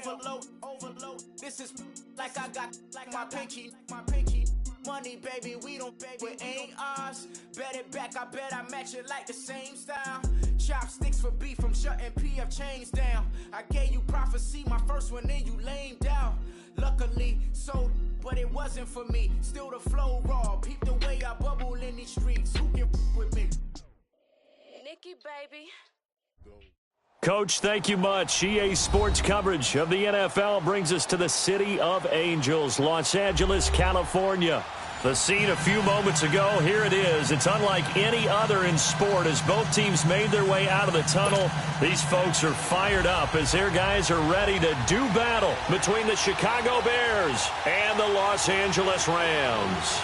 overload. This is like I got like my pinky. Money, baby, we ain't ours. Bet it back, I bet I match it like the same style. Chopsticks for beef from shutting PF chains down. I gave you prophecy, my first one, then you lamed out. Luckily, so, but it wasn't for me. Still the flow raw, peep the way I bubble in these streets. Who can with me? Nikki, baby. Coach, thank you much. EA Sports coverage of the NFL brings us to the City of Angels, Los Angeles, California. The scene a few moments ago, here it is. It's unlike any other in sport as both teams made their way out of the tunnel. These folks are fired up as their guys are ready to do battle between the Chicago Bears and the Los Angeles Rams.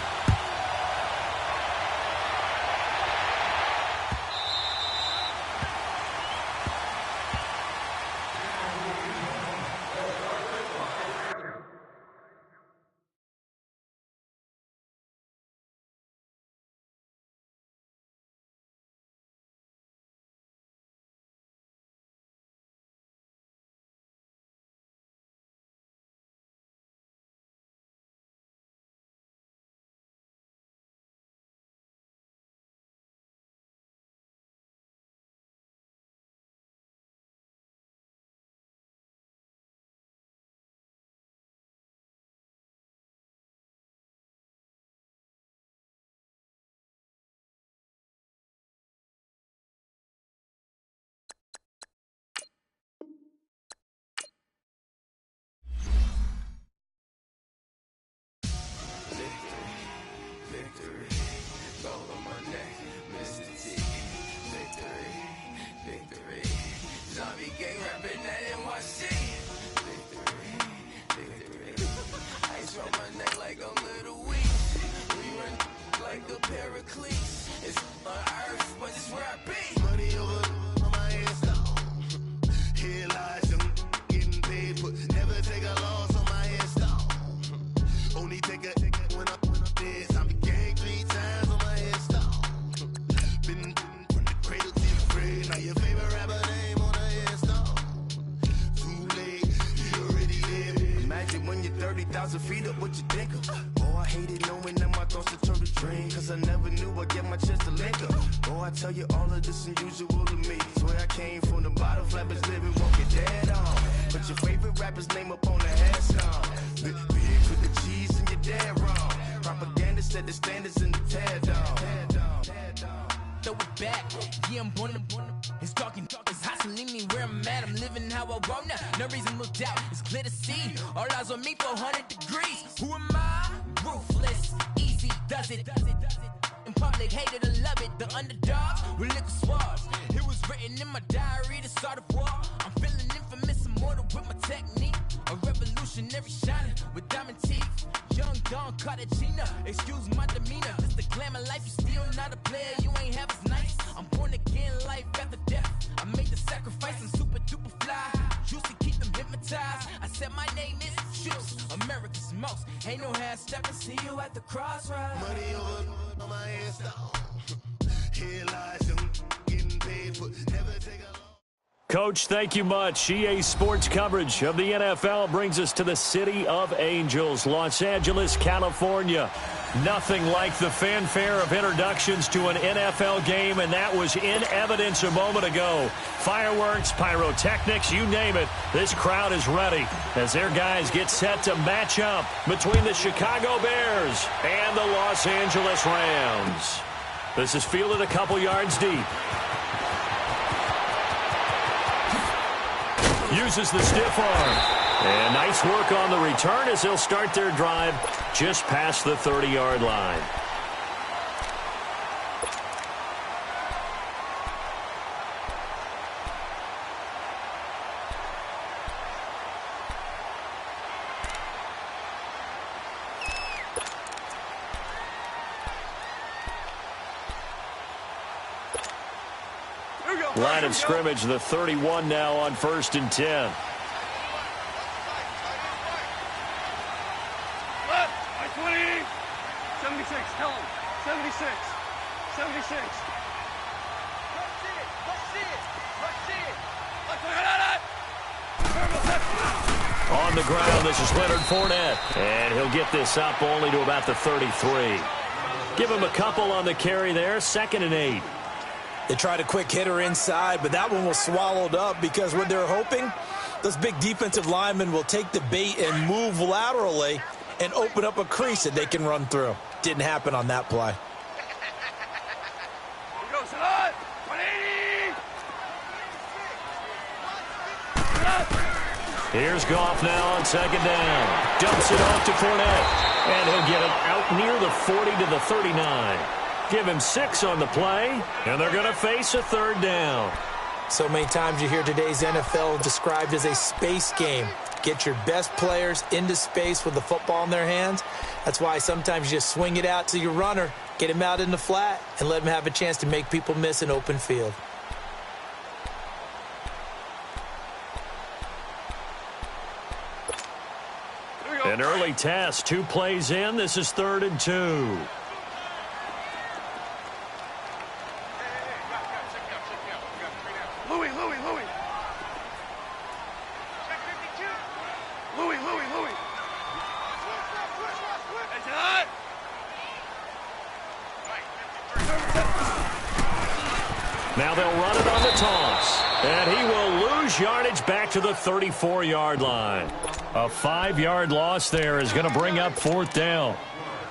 Coach, thank you much. EA Sports coverage of the NFL brings us to the City of Angels, Los Angeles, California. Nothing like the fanfare of introductions to an NFL game, and that was in evidence a moment ago. Fireworks, pyrotechnics, you name it. This crowd is ready as their guys get set to match up between the Chicago Bears and the Los Angeles Rams. This is fielded a couple yards deep. Uses the stiff arm. And nice work on the return as they'll start their drive just past the 30-yard line. Line of scrimmage, the 31 now on 1st and 10. Left, by 20. 76, tell him. 76. 76. Let's see it. Let's see it. Let's see it. Let's look at it. the ground. This is Leonard Fournette. And he'll get this up only to about the 33. Give him a couple on the carry there. 2nd and 8. They tried a quick hitter inside, but that one was swallowed up because what they're hoping, those big defensive linemen will take the bait and move laterally and open up a crease that they can run through. Didn't happen on that play. Here goes it on. 180. Here's Goff now on 2nd down. Dumps it off to Fournette. And he'll get it out near the 40 to the 39. Give him 6 on the play, and they're going to face a 3rd down. So many times you hear today's NFL described as a space game. Get your best players into space with the football in their hands. That's why sometimes you just swing it out to your runner, get him out in the flat, and let him have a chance to make people miss an open field. An early test, 2 plays in. This is 3rd and 2. Now they'll run it on the toss. And he will lose yardage back to the 34-yard line. A 5-yard loss there is going to bring up 4th down.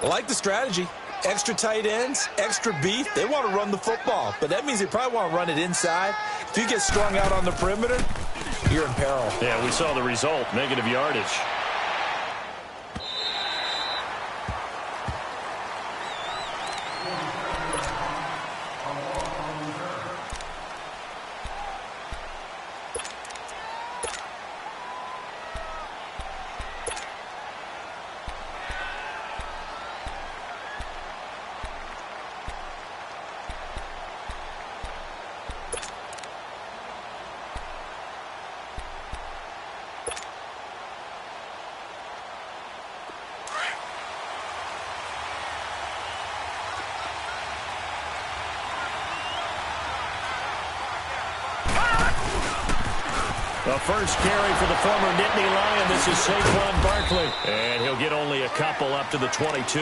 I like the strategy. Extra tight ends, extra beef. They want to run the football, but that means they probably want to run it inside. If you get strung out on the perimeter, you're in peril. Yeah, we saw the result, negative yardage. The first carry for the former Nittany Lion. This is Saquon Barkley. And he'll get only a couple up to the 22.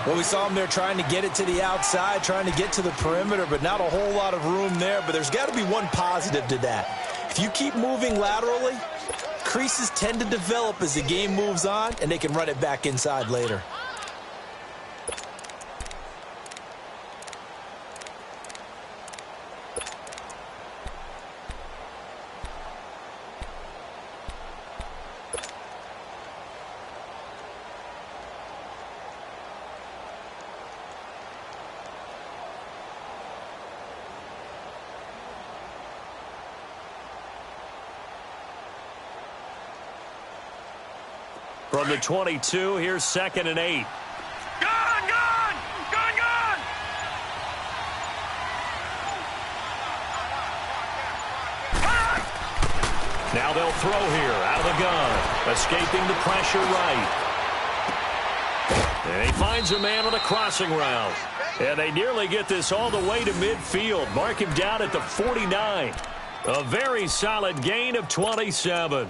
Well, we saw him there trying to get it to the outside, trying to get to the perimeter, but not a whole lot of room there. But there's got to be one positive to that. If you keep moving laterally, creases tend to develop as the game moves on, and they can run it back inside later. From the 22, here's 2nd and 8. Gone! Now they'll throw here out of the gun. Escaping the pressure right. And he finds a man on a crossing route. And they nearly get this all the way to midfield. Mark him down at the 49. A very solid gain of 27.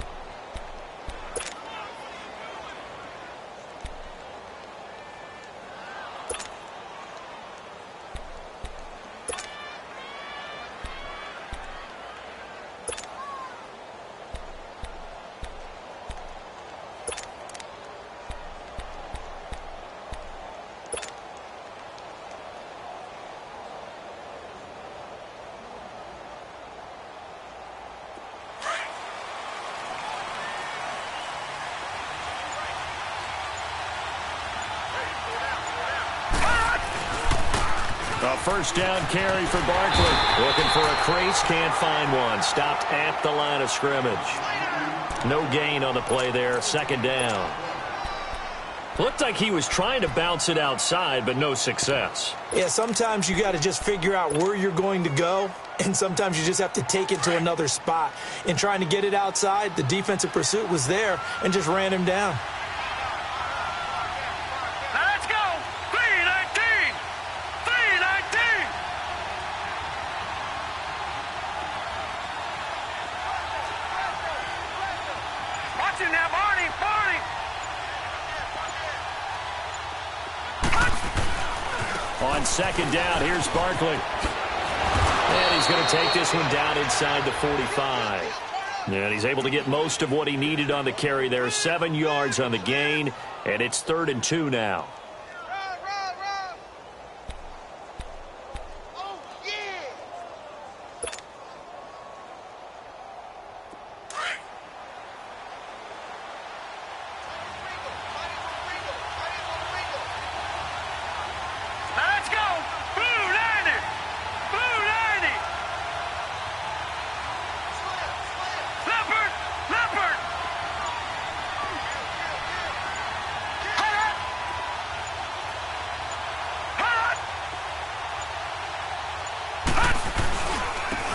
A first down carry for Barkley. Looking for a crease, can't find one. Stopped at the line of scrimmage. No gain on the play there, 2nd down. Looked like he was trying to bounce it outside, but no success. Yeah, sometimes you got to just figure out where you're going to go, and sometimes you just have to take it to another spot. In trying to get it outside, the defensive pursuit was there and just ran him down. Watch On second down, here's Barkley. And he's going to take this one down inside the 45. And he's able to get most of what he needed on the carry there. 7 yards on the gain, and it's 3rd and 2 now.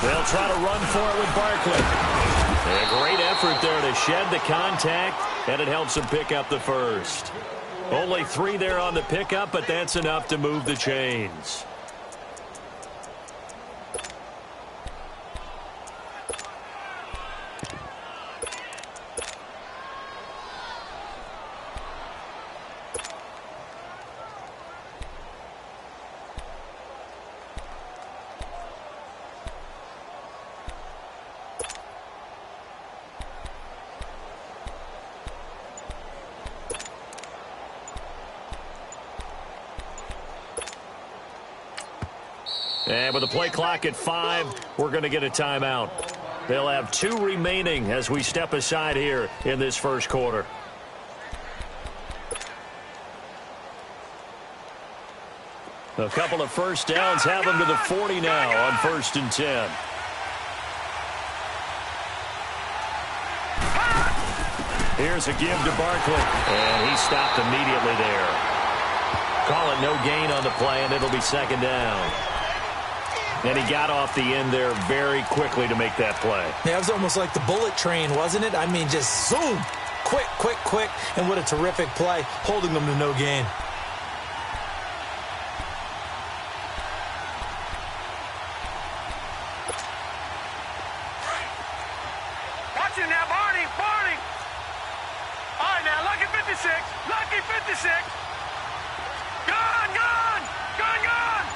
They'll try to run for it with Barkley. A great effort there to shed the contact, and it helps him pick up the first. Only 3 there on the pickup, but that's enough to move the chains. And with the play clock at 5, we're going to get a timeout. They'll have 2 remaining as we step aside here in this first quarter. A couple of first downs have them to the 40 now on 1st and 10. Here's a give to Barkley, and he stopped immediately there. Call it no gain on the play, and it'll be 2nd down. And he got off the end there very quickly to make that play. Yeah, it was almost like the bullet train, wasn't it? I mean, just zoom. Quick, quick, quick. And what a terrific play, holding them to no gain. Watch it now, Barney, Barney. All right, now, lucky 56, lucky 56. Gone, gone, gone, gone.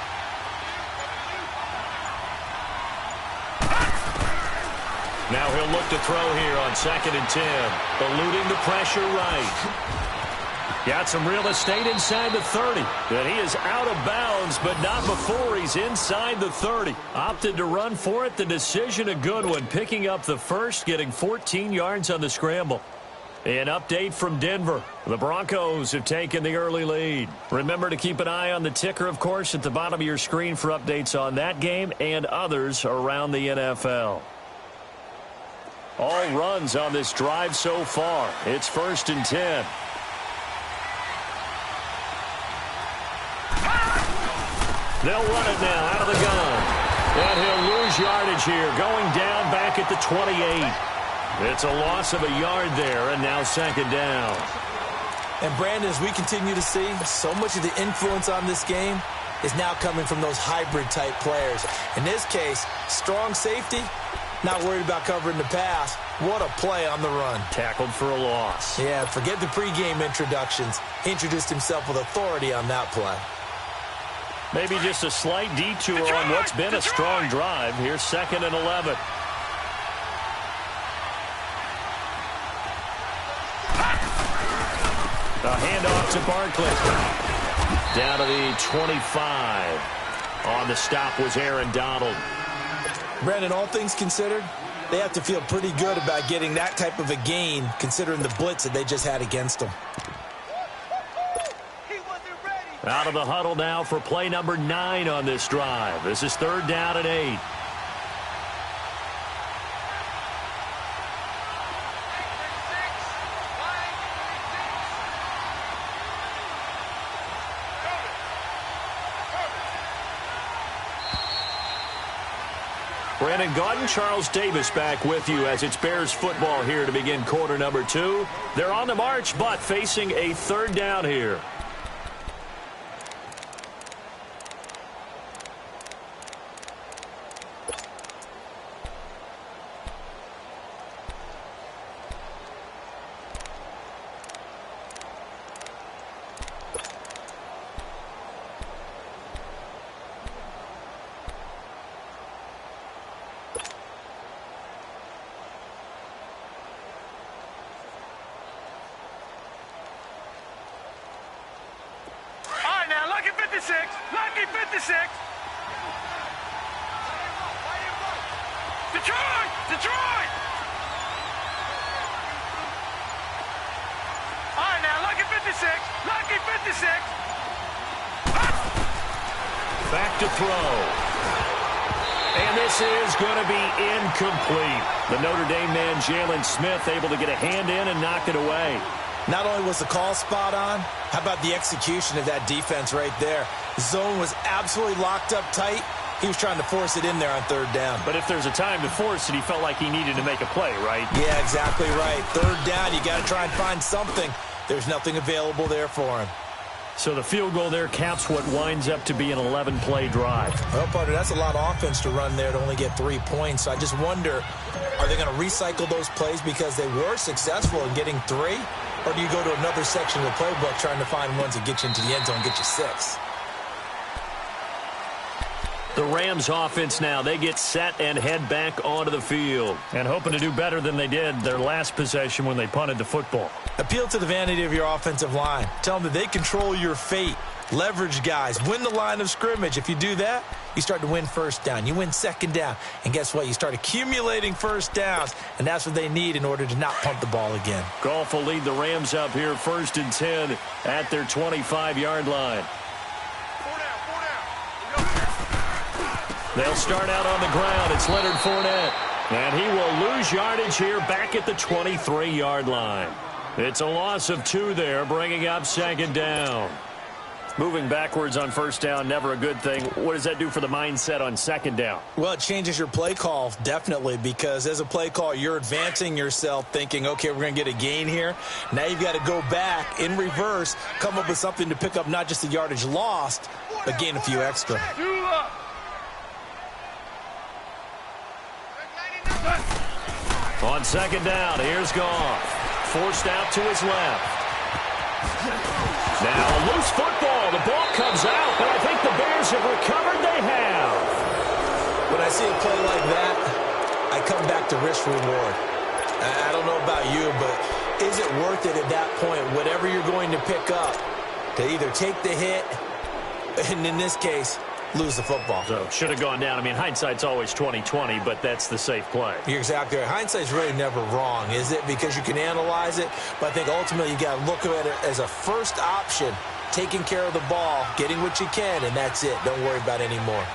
Now he'll look to throw here on 2nd and 10. Eluding the pressure right. Got some real estate inside the 30. And he is out of bounds, but not before he's inside the 30. Opted to run for it. The decision a good one. Picking up the first, getting 14 yards on the scramble. An update from Denver. The Broncos have taken the early lead. Remember to keep an eye on the ticker, of course, at the bottom of your screen for updates on that game and others around the NFL. All runs on this drive so far. It's 1st and 10. They'll run it now out of the gun. And he'll lose yardage here, going down back at the 28. It's a loss of a yard there, and now 2nd down. And Brandon, as we continue to see, so much of the influence on this game is now coming from those hybrid-type players. In this case, strong safety, not worried about covering the pass. What a play on the run. Tackled for a loss. Yeah, forget the pregame introductions. Introduced himself with authority on that play. Maybe just a slight detour on what's been a strong drive. Here's 2nd and 11. A handoff to Barkley. Down to the 25. On the stop was Aaron Donald. Brandon, all things considered, they have to feel pretty good about getting that type of a gain, considering the blitz that they just had against them. Out of the huddle now for play number 9 on this drive. This is 3rd down and 8. Brandon Gaudin, Charles Davis back with you as it's Bears football here to begin quarter number 2. They're on the march, but facing a 3rd down here. 56. Lucky 56. Detroit! Detroit! All right, now, Lucky 56. Lucky 56. Back to throw. And this is going to be incomplete. The Notre Dame man, Jalen Smith, able to get a hand in and knock it away. Not only was the call spot on, how about the execution of that defense right there? The zone was absolutely locked up tight. He was trying to force it in there on third down. But if there's a time to force it, he felt like he needed to make a play, right? Yeah, exactly right. Third down, you got to try and find something. There's nothing available there for him. So the field goal there caps what winds up to be an 11-play drive. Well, partner, that's a lot of offense to run there to only get 3 points. So I just wonder, are they going to recycle those plays because they were successful in getting 3? Or do you go to another section of the playbook trying to find ones that get you into the end zone and get you 6? The Rams offense now, they get set and head back onto the field. And hoping to do better than they did their last possession when they punted the football. Appeal to the vanity of your offensive line. Tell them that they control your fate. Leverage guys. Win the line of scrimmage. If you do that, you start to win first down. You win second down. And guess what? You start accumulating first downs. And that's what they need in order to not punt the ball again. Goff will lead the Rams up here 1st and 10 at their 25-yard line. They'll start out on the ground. It's Leonard Fournette. And he will lose yardage here back at the 23-yard line. It's a loss of 2 there, bringing up 2nd down. Moving backwards on 1st down, never a good thing. What does that do for the mindset on 2nd down? Well, it changes your play call, definitely, because as a play call, you're advancing yourself thinking, okay, we're going to get a gain here. Now you've got to go back in reverse, come up with something to pick up not just the yardage lost, but gain a few extra. On 2nd down, here's Goff. Forced out to his left. Now a loose football. The ball comes out, but I think the Bears have recovered. They have. When I see a play like that, I come back to risk reward. I don't know about you, but is it worth it at that point, whatever you're going to pick up, to either take the hit, and in this case, lose the football? So should have gone down. I mean, hindsight's always 20/20, but that's the safe play. You're exactly right. Hindsight's really never wrong, is it? Because you can analyze it, but I think ultimately you got to look at it as a first option, taking care of the ball, getting what you can, and that's it. Don't worry about any more.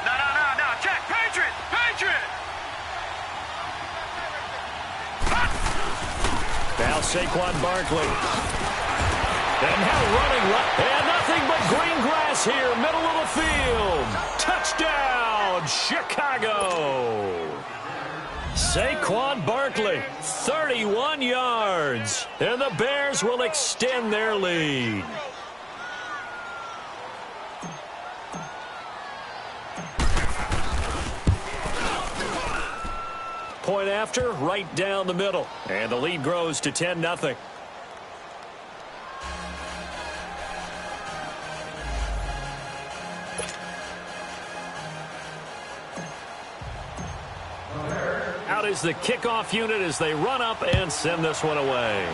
No. Check. Patriot. Now Saquon Barkley. And now running right. And nothing but green grass here, middle of the field. Touchdown, Chicago. Saquon Barkley, 31 yards. And the Bears will extend their lead. Point after, right down the middle. And the lead grows to 10-0. Out is the kickoff unit as they run up and send this one away.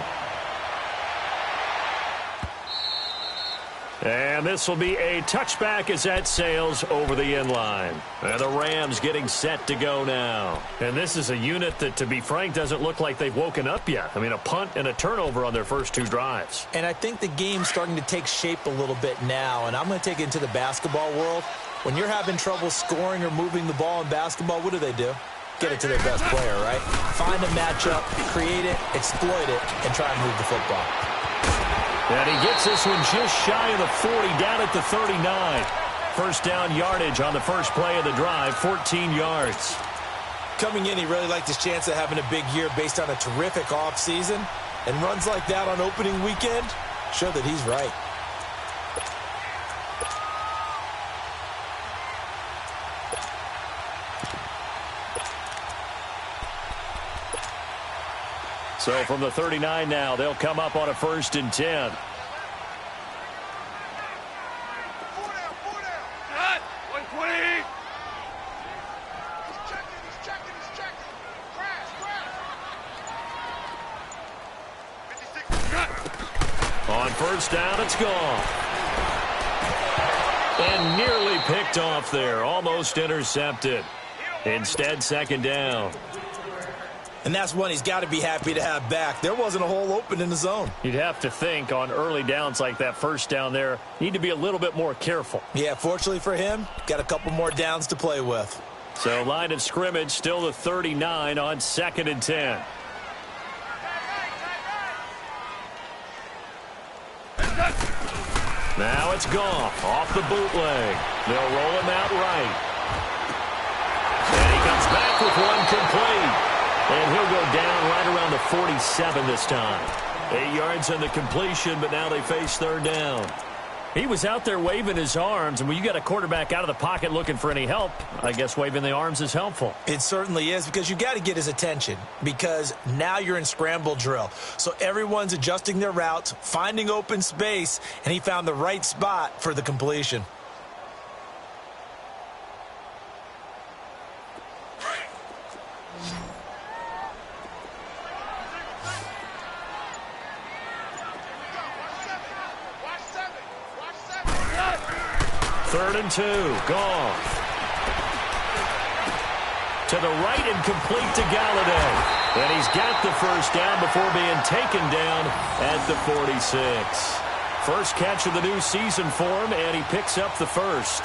And this will be a touchback as that sails over the end line. And the Rams getting set to go now. And this is a unit that, to be frank, doesn't look like they've woken up yet. I mean, a punt and a turnover on their first 2 drives. And I think the game's starting to take shape a little bit now. And I'm going to take it into the basketball world. When you're having trouble scoring or moving the ball in basketball, what do? Get it to their best player, right? Find a matchup, create it, exploit it, and try and move the football. And he gets this one just shy of the 40, down at the 39. First down yardage on the first play of the drive, 14 yards. Coming in, he really liked his chance of having a big year based on a terrific offseason. And runs like that on opening weekend show that he's right. So from the 39 now, they'll come up on a 1st and 10. Cut. 120. He's checking. Crash. 56. Cut. On 1st down, it's gone. And nearly picked off there. Almost intercepted. Instead, second down. And that's one he's got to be happy to have back. There wasn't a hole open in the zone. You'd have to think on early downs like that first down there, need to be a little bit more careful. Yeah, fortunately for him, got a couple more downs to play with. So line of scrimmage still the 39 on 2nd and 10. Now it's Goff off the bootleg. They'll roll him out right. And he comes back with one complete. And he'll go down right around the 47 this time. 8 yards on the completion, but now they face third down. He was out there waving his arms, and when you got a quarterback out of the pocket looking for any help, I guess waving the arms is helpful. It certainly is, because you got to get his attention, because now you're in scramble drill. So everyone's adjusting their routes, finding open space, and he found the right spot for the completion. Third and 2, Goff. To the right and complete to Galladay. And he's got the first down before being taken down at the 46. First catch of the new season for him, and he picks up the first.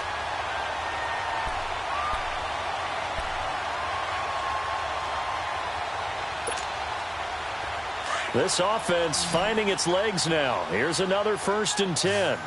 This offense finding its legs now. Here's another 1st and 10.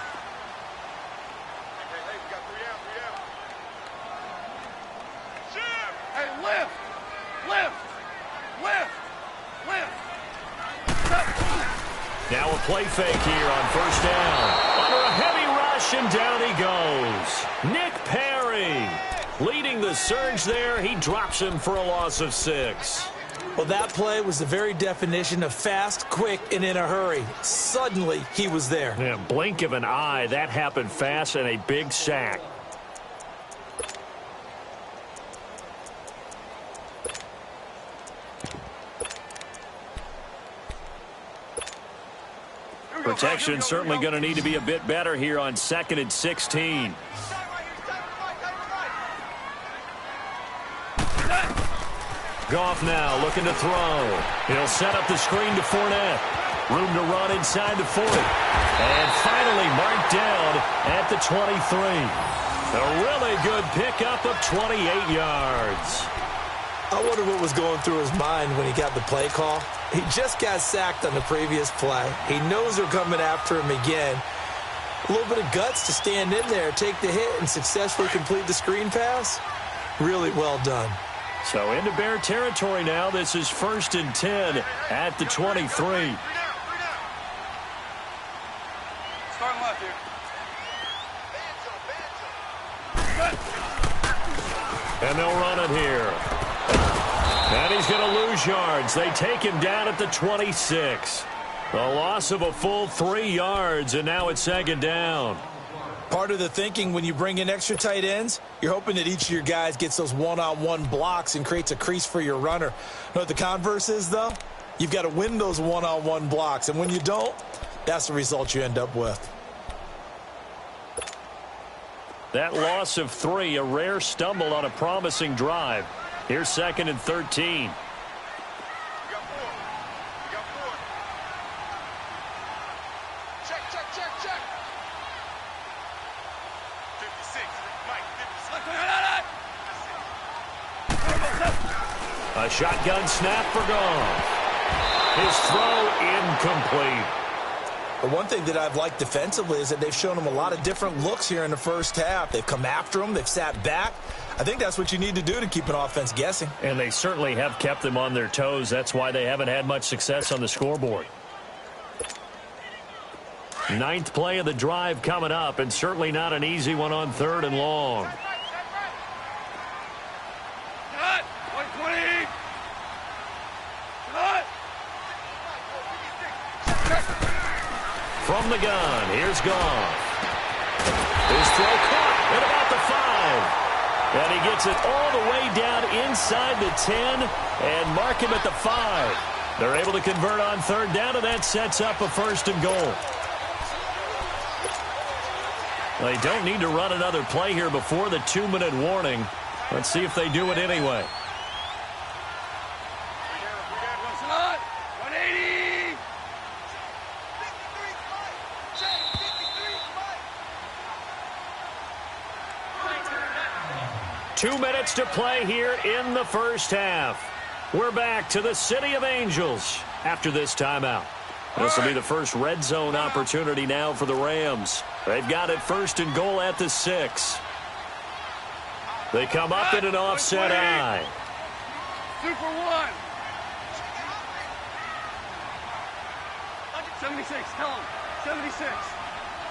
Now a play fake here on first down. Under a heavy rush, and down he goes. Nick Perry leading the surge there. He drops him for a loss of 6. Well, that play was the very definition of fast, quick, and in a hurry. Suddenly, he was there. Yeah, blink of an eye. That happened fast, and a big sack. Protection certainly going to need to be a bit better here on 2nd and 16. Goff now looking to throw. He'll set up the screen to Fournette. Room to run inside the 40. And finally marked down at the 23. A really good pickup of 28 yards. I wonder what was going through his mind when he got the play call. He just got sacked on the previous play. He knows they're coming after him again. A little bit of guts to stand in there, take the hit, and successfully complete the screen pass. Really well done. So into Bear territory now. This is 1st and 10 at the 23. Starting left here. And they'll run it here. And he's going to lose yards. They take him down at the 26. A loss of a full 3 yards, and now it's 2nd down. Part of the thinking when you bring in extra tight ends, you're hoping that each of your guys gets those one-on-one blocks and creates a crease for your runner. You know what the converse is, though? You've got to win those one-on-one blocks, and when you don't, that's the result you end up with. That loss of 3, a rare stumble on a promising drive. Here's 2nd and 13. A shotgun snap for Goff. His throw incomplete. The one thing that I've liked defensively is that they've shown him a lot of different looks here in the first half. They've come after him. They've sat back. I think that's what you need to do to keep an offense guessing. And they certainly have kept them on their toes. That's why they haven't had much success on the scoreboard. 9th play of the drive coming up, and certainly not an easy one on 3rd and long. From the gun, here's Goff. His throw caught at about the 5. And he gets it all the way down inside the 10 and mark him at the 5. They're able to convert on 3rd down, and that sets up a 1st and goal. They don't need to run another play here before the 2-minute warning. Let's see if they do it anyway. 180. 2 minutes to play here in the first half. We're back to the City of Angels after this timeout. This will be the first red zone opportunity now for the Rams. They've got it 1st and goal at the 6. They come up in an offset eye. Super 1. 76, tell him. 76.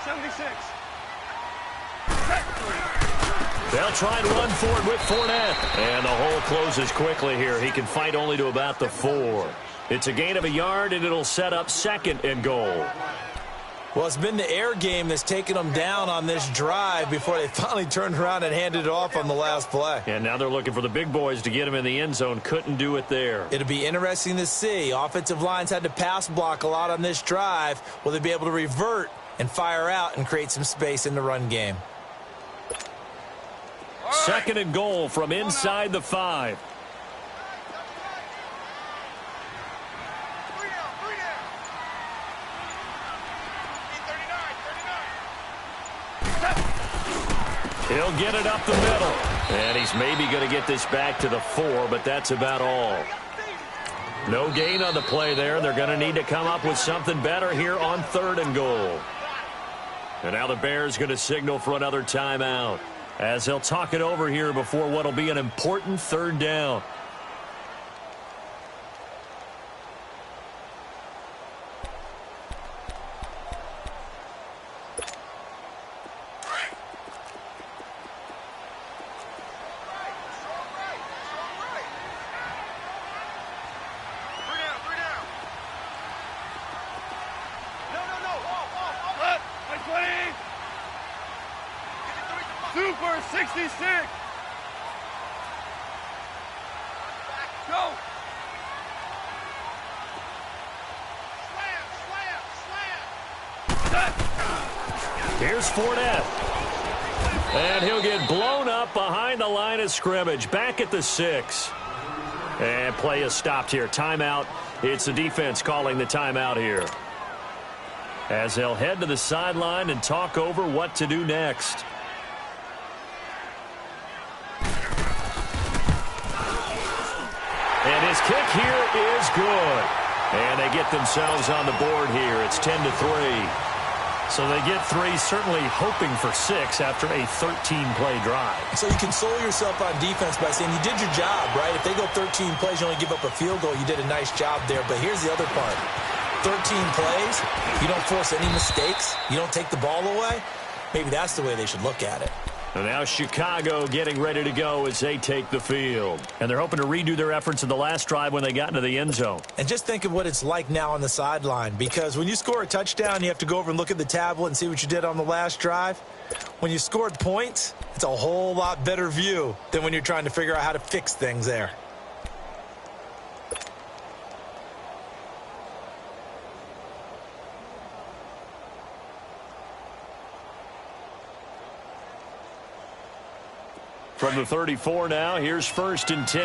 76. They'll try and run for it with Fournette. And the hole closes quickly here. He can fight only to about the 4. It's a gain of a yard, and it'll set up 2nd and goal. Well, it's been the air game that's taken them down on this drive before they finally turned around and handed it off on the last play. And now they're looking for the big boys to get him in the end zone. Couldn't do it there. It'll be interesting to see. Offensive lines had to pass block a lot on this drive. Will they be able to revert and fire out and create some space in the run game? 2nd and goal from inside the 5. He'll get it up the middle. And he's maybe going to get this back to the 4, but that's about all. No gain on the play there. They're going to need to come up with something better here on 3rd and goal. And now the Bears going to signal for another timeout, as they'll talk it over here before what will be an important 3rd down. Super 66. Go. Here's Fournette. And he'll get blown up behind the line of scrimmage. Back at the 6. And play is stopped here. Timeout. It's the defense calling the timeout here, as they'll head to the sideline and talk over what to do next. And his kick here is good. And they get themselves on the board here. It's 10-3. So they get 3, certainly hoping for 6 after a 13-play drive. So you console yourself on defense by saying you did your job, right? If they go 13 plays, you only give up a field goal. You did a nice job there. But here's the other part. 13 plays, you don't force any mistakes. You don't take the ball away. Maybe that's the way they should look at it. And now Chicago getting ready to go as they take the field. And they're hoping to redo their efforts in the last drive when they got into the end zone. And just think of what it's like now on the sideline, because when you score a touchdown, you have to go over and look at the tablet and see what you did on the last drive. When you scored points, it's a whole lot better view than when you're trying to figure out how to fix things there. From the 34 now, here's 1st and 10.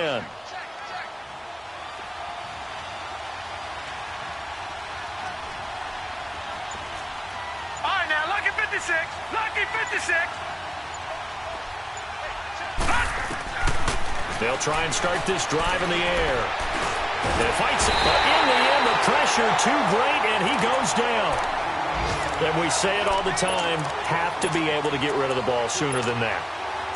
All right, now, lucky 56. Lucky 56. They'll try and start this drive in the air. They fights it, but in the end, the pressure too great, and he goes down. And we say it all the time, have to be able to get rid of the ball sooner than that.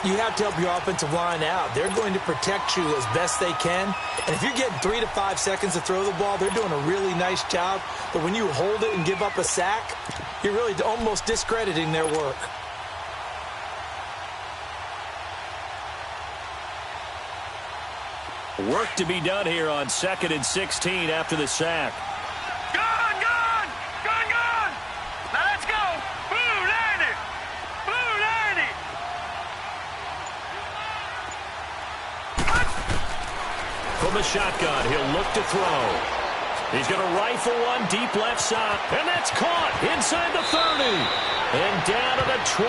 You have to help your offensive line out. They're going to protect you as best they can. And if you're getting 3 to 5 seconds to throw the ball, they're doing a really nice job. But when you hold it and give up a sack, you're really almost discrediting their work. Work to be done here on 2nd and 16 after the sack. Gone, gone, gone, gone. Now let's go. Blue 90. Blue 90. From the shotgun, he'll look to throw. He's going to rifle one deep left side, and that's caught inside the 30 and down to the 20.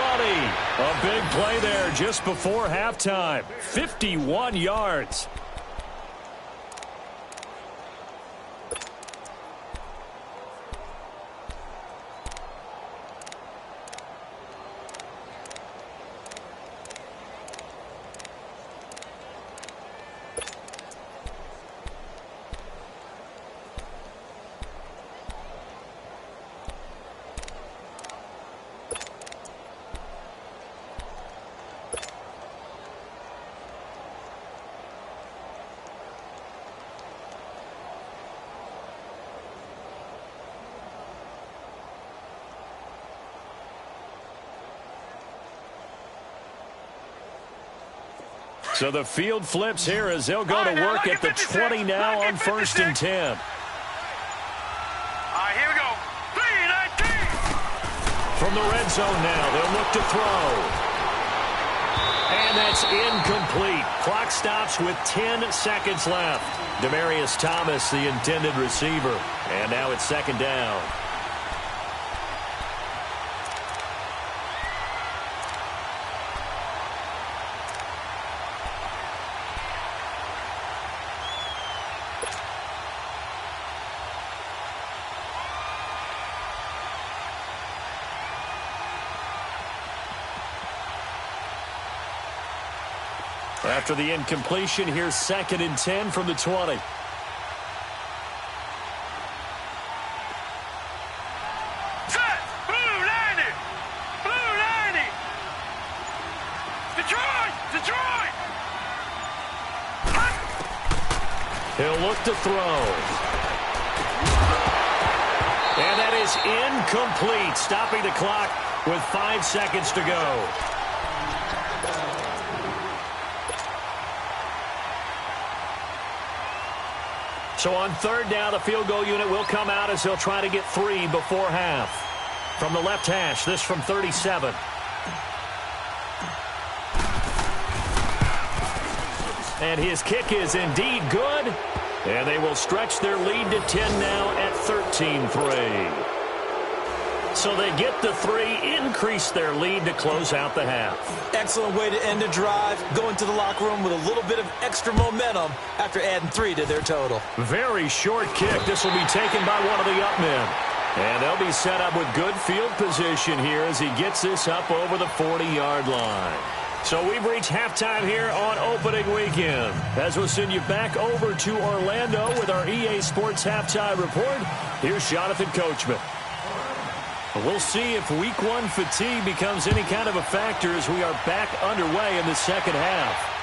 A big play there just before halftime. 51 yards. So the field flips here as they'll go to work at the 20 now on 1st and 10. All right, here we go. 3-19. From the red zone now, they'll look to throw. And that's incomplete. Clock stops with 10 seconds left. Demaryius Thomas, the intended receiver. And now it's 2nd down. After the incompletion, here's 2nd and 10 from the 20. Set! Blue 90! Blue 90! Detroit! Detroit! He'll look to throw. And that is incomplete, stopping the clock with 5 seconds to go. So on 3rd down, the field goal unit will come out as they'll try to get 3 before half. From the left hash, this from 37. And his kick is indeed good. And they will stretch their lead to 10 now at 13-3. So they get the 3, increase their lead to close out the half. Excellent way to end a drive, go into the locker room with a little bit of extra momentum after adding 3 to their total. Very short kick. This will be taken by one of the up men. And they'll be set up with good field position here as he gets this up over the 40-yard line. So we've reached halftime here on opening weekend. As we'll send you back over to Orlando with our EA Sports Halftime Report, here's Jonathan Coachman. We'll see if Week 1 fatigue becomes any kind of a factor as we are back underway in the second half.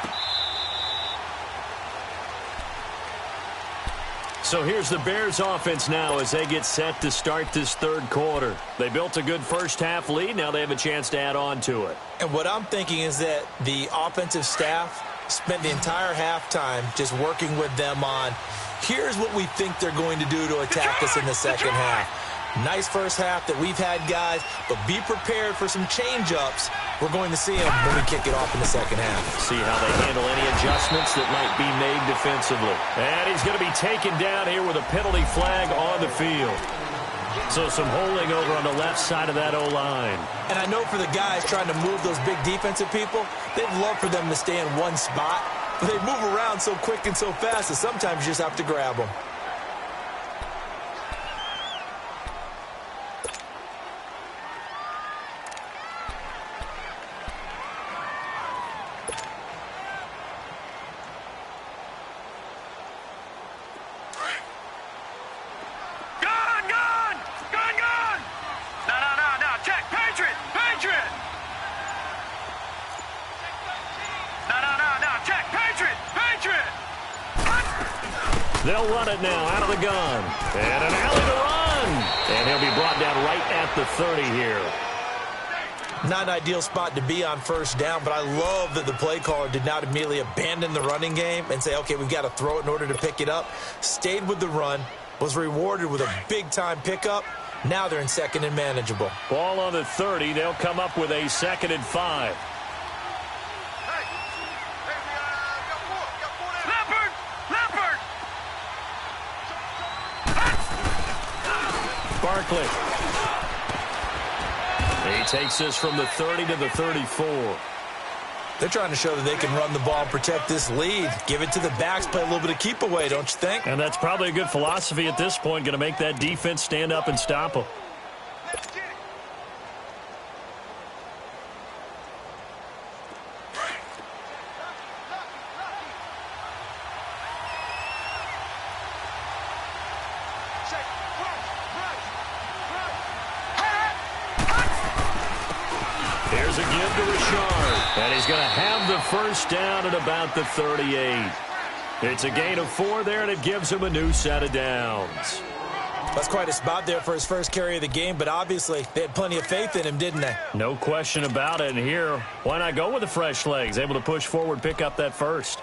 So here's the Bears offense now as they get set to start this 3rd quarter. They built a good first half lead. Now they have a chance to add on to it. And what I'm thinking is that the offensive staff spent the entire halftime just working with them on, here's what we think they're going to do to attack us in the second half. Nice first half that we've had, guys, but be prepared for some change-ups. We're going to see them when we kick it off in the second half. See how they handle any adjustments that might be made defensively. And he's going to be taken down here with a penalty flag on the field. So some holding over on the left side of that O-line. And I know for the guys trying to move those big defensive people, they'd love for them to stay in one spot, but they move around so quick and so fast that sometimes you just have to grab them. They'll run it now out of the gun. And an alley to run. And he'll be brought down right at the 30 here. Not an ideal spot to be on first down, but I love that the play caller did not immediately abandon the running game and say, okay, we've got to throw it in order to pick it up. Stayed with the run, was rewarded with a big-time pickup. Now they're in 2nd and manageable. Ball on the 30. They'll come up with a 2nd and 5. Barkley. He takes this from the 30 to the 34. They're trying to show that they can run the ball and protect this lead. Give it to the backs, play a little bit of keep away, don't you think? And that's probably a good philosophy at this point, going to make that defense stand up and stop them. Here's a give to Richard. And he's going to have the first down at about the 38. It's a gain of 4 there, and it gives him a new set of downs. That's quite a spot there for his first carry of the game, but obviously they had plenty of faith in him, didn't they? No question about it. And here, why not go with the fresh legs? Able to push forward, pick up that first.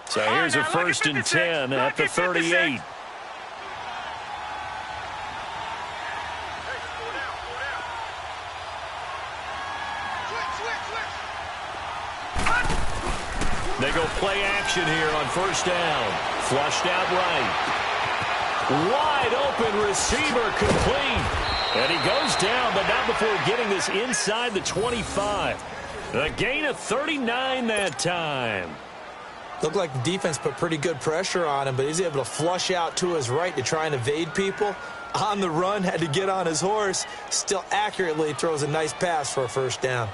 So here's a first and 10 at the 38. They go play action here on first down. Flushed out right. Wide open receiver complete. And he goes down, but not before getting this inside the 25. A gain of 39 that time. Looked like the defense put pretty good pressure on him, but he's able to flush out to his right to try and evade people. On the run, had to get on his horse. Still accurately throws a nice pass for a first down.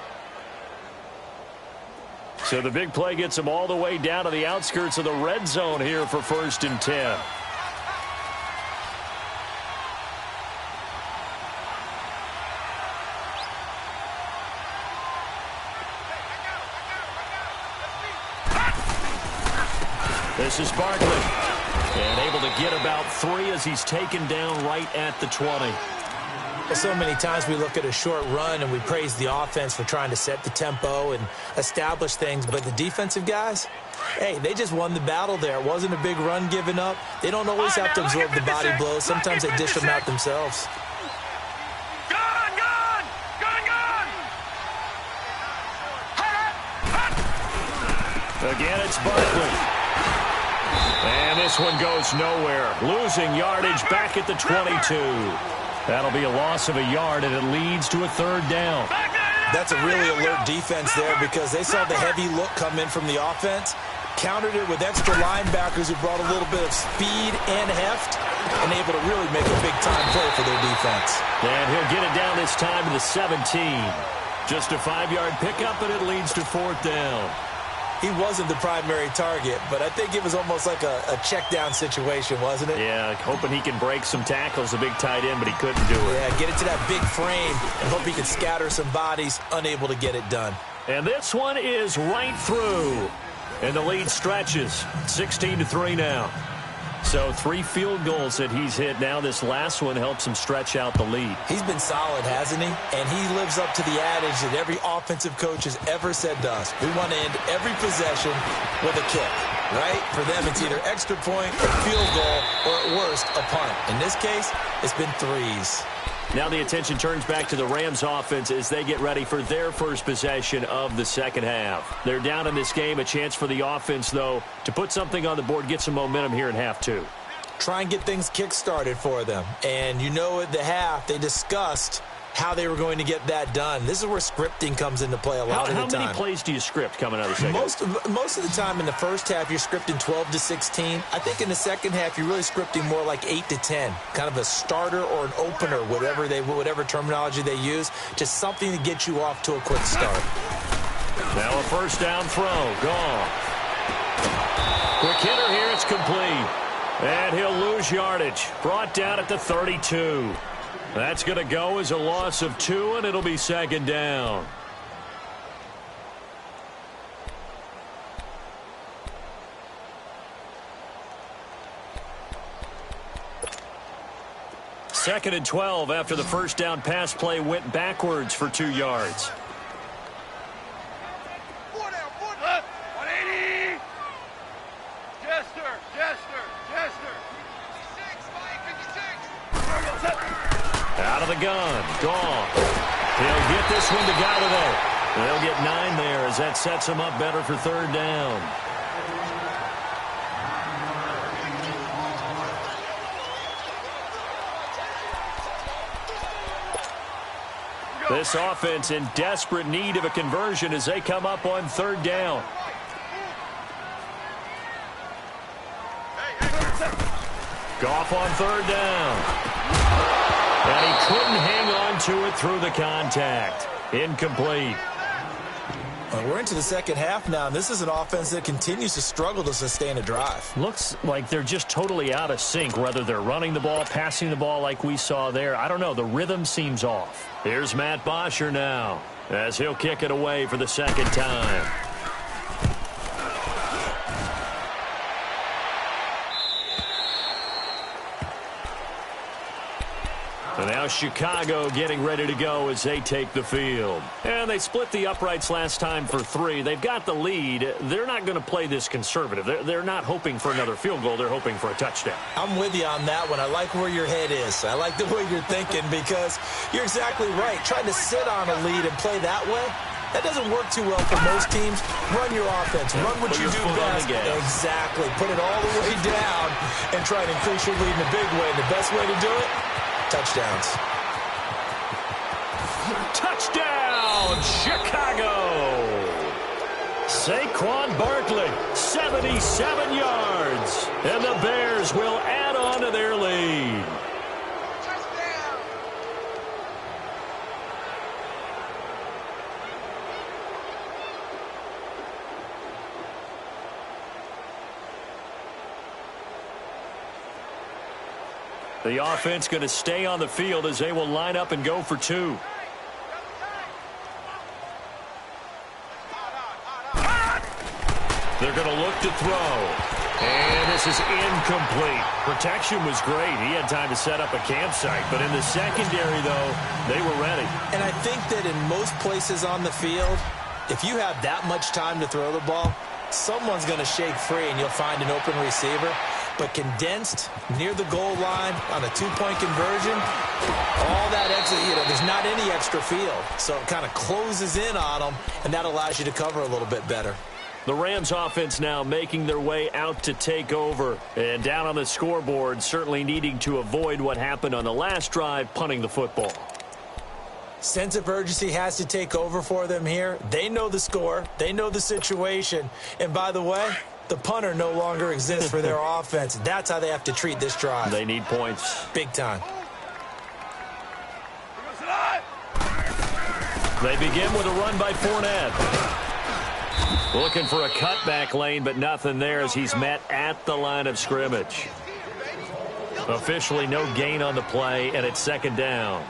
So the big play gets him all the way down to the outskirts of the red zone here for first and 10. This is Barkley. And able to get about 3 as he's taken down right at the 20. So many times we look at a short run and we praise the offense for trying to set the tempo and establish things, but the defensive guys, hey, they just won the battle there. It wasn't a big run given up. They don't always have to absorb the body blows. Sometimes they dish them out themselves. Again, it's Barkley. And this one goes nowhere. Losing yardage back at the 22. That'll be a loss of a yard, and it leads to a third down. That's a really alert defense there because they saw the heavy look come in from the offense, countered it with extra linebackers who brought a little bit of speed and heft, and able to really make a big-time play for their defense. And he'll get it down this time to the 17. Just a 5-yard pickup, and it leads to fourth down. He wasn't the primary target, but I think it was almost like a check-down situation, wasn't it? Yeah, hoping he can break some tackles, a big tight end, but he couldn't do it. Yeah, get it to that big frame and hope he can scatter some bodies, unable to get it done. And this one is right through. And the lead stretches, 16-3 now. So 3 field goals that he's hit now. This last one helps him stretch out the lead. He's been solid, hasn't he? And he lives up to the adage that every offensive coach has ever said to us. We want to end every possession with a kick, right? For them, it's either extra point, a field goal, or at worst, a punt. In this case, it's been 3s. Now the attention turns back to the Rams offense as they get ready for their first possession of the second half. They're down in this game. A chance for the offense, though, to put something on the board, get some momentum here in half 2. Try and get things kick-started for them. And you know at the half, they discussed how they were going to get that done. This is where scripting comes into play a lot of the time. How many plays do you script coming out of the second? Most of the time in the first half, you're scripting 12 to 16. I think in the second half, you're really scripting more like 8 to 10. Kind of a starter or an opener, whatever terminology they use. Just something to get you off to a quick start. Now a first down throw. Gone. Quick hitter here. It's complete. And he'll lose yardage. Brought down at the 32. That's going to go as a loss of 2, and it'll be second down. Second and 12 after the first down pass play went backwards for 2 yards. 180. Jester. Out of the gun. Gone. He'll get this one to Galladay. They'll get 9 there as that sets him up better for third down. This offense in desperate need of a conversion as they come up on third down. Goff on third down. And he couldn't hang on to it through the contact. Incomplete. Well, we're into the second half now, and this is an offense that continues to struggle to sustain a drive. Looks like they're just totally out of sync, whether they're running the ball, passing the ball like we saw there. I don't know. The rhythm seems off. Here's Matt Bosher now as he'll kick it away for the second time. And now Chicago getting ready to go as they take the field. And they split the uprights last time for 3. They've got the lead. They're not going to play this conservative. They're not hoping for another field goal. They're hoping for a touchdown. I'm with you on that one. I like where your head is. I like the way you're thinking because you're exactly right. Trying to sit on a lead and play that way, that doesn't work too well for most teams. Run your offense. Run what you do best. Exactly. Put it all the way down and try to increase your lead in a big way. And the best way to do it, touchdowns. Touchdown, Chicago! Saquon Barkley, 77 yards. And the Bears will add on to their lead. The offense going to stay on the field as they will line up and go for 2. They're going to look to throw. And this is incomplete. Protection was great. He had time to set up a campsite. But in the secondary, though, they were ready. And I think that in most places on the field, if you have that much time to throw the ball, someone's going to shake free and you'll find an open receiver. But condensed near the goal line on a 2-point conversion, all that extra, there's not any extra field. So it kind of closes in on them, and that allows you to cover a little bit better. The Rams offense now making their way out to take over. And down on the scoreboard, certainly needing to avoid what happened on the last drive, punting the football. Sense of urgency has to take over for them here. They know the score. They know the situation. And by the way, the punter no longer exists for their offense. That's how they have to treat this drive. They need points. Big time. They begin with a run by Fournette. Looking for a cutback lane, but nothing there as he's met at the line of scrimmage. Officially no gain on the play, and it's second down.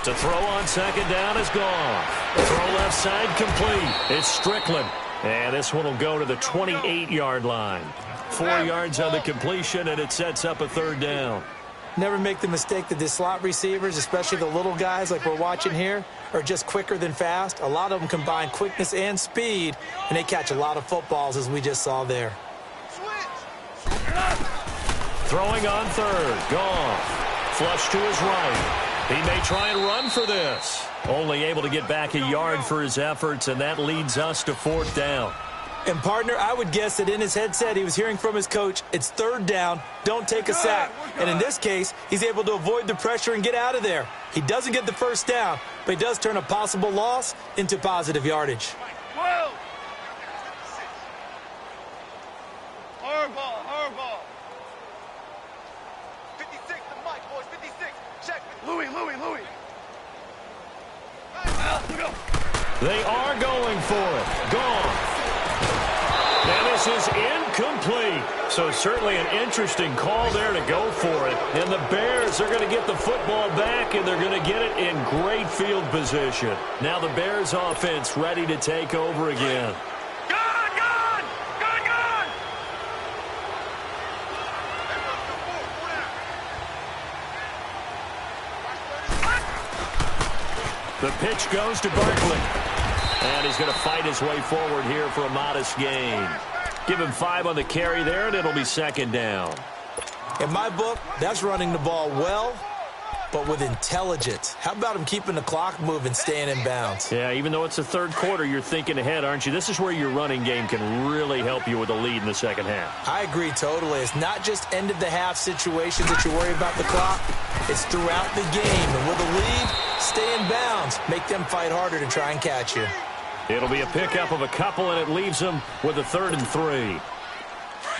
To throw on second down is gone. Throw left side complete. It's Strickland. And this one will go to the 28-yard line. 4 yards on the completion, and it sets up a third down. Never make the mistake that the slot receivers, especially the little guys like we're watching here, are just quicker than fast. A lot of them combine quickness and speed, and they catch a lot of footballs, as we just saw there. Throwing on third. Gone. Flush to his right. He may try and run for this. Only able to get back a yard for his efforts, and that leads us to fourth down. And, partner, I would guess that in his headset he was hearing from his coach, it's third down, don't take a sack. And in this case, he's able to avoid the pressure and get out of there. He doesn't get the first down, but he does turn a possible loss into positive yardage. Hardball. 56 to Mike, boys, 56. Check. Louis. They are going for it. Gone. And this is incomplete. So certainly an interesting call there to go for it. And the Bears are going to get the football back, and they're going to get it in great field position. Now the Bears offense ready to take over again. Gone! The pitch goes to Barkley. And he's going to fight his way forward here for a modest gain. Give him 5 on the carry there, and it'll be second down. In my book, that's running the ball well but with intelligence. How about him keeping the clock moving, staying in bounds? Yeah, even though it's the third quarter, you're thinking ahead, aren't you? This is where your running game can really help you with a lead in the second half. I agree totally. It's not just end-of-the-half situations that you worry about the clock. It's throughout the game. And with a lead, stay in bounds. Make them fight harder to try and catch you. It'll be a pickup of a couple, and it leaves them with a 3rd and 3.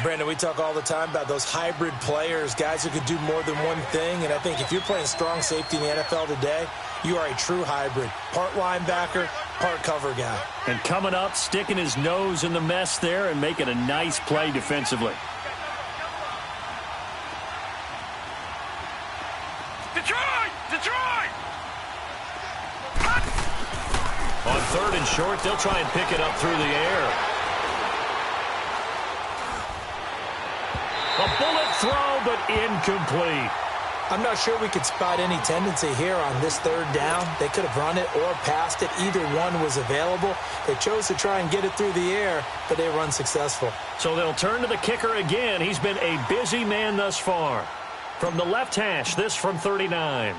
Brandon, we talk all the time about those hybrid players, guys who can do more than one thing. And I think if you're playing strong safety in the NFL today, you are a true hybrid. Part linebacker, part cover guy. And coming up, sticking his nose in the mess there and making a nice play defensively. Detroit! On 3rd and short, they'll try and pick it up through the air. A bullet throw, but incomplete. I'm not sure we could spot any tendency here on this 3rd down. They could have run it or passed it. Either one was available. They chose to try and get it through the air, but they were unsuccessful. So they'll turn to the kicker again. He's been a busy man thus far. From the left hash, this from 39.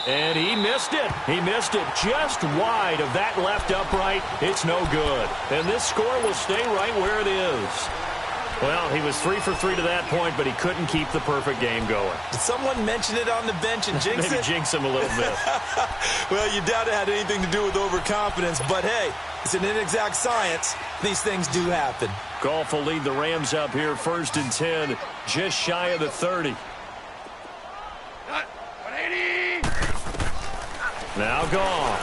And he missed it. He missed it just wide of that left upright. It's no good. And this score will stay right where it is. Well, he was 3 for 3 to that point, but he couldn't keep the perfect game going. Did someone mention it on the bench and jinx Maybe it? jinx him a little bit. Well, you doubt it had anything to do with overconfidence, but hey, it's an inexact science. These things do happen. Goff will lead the Rams up here 1st and 10, just shy of the 30. 180. Now Goff.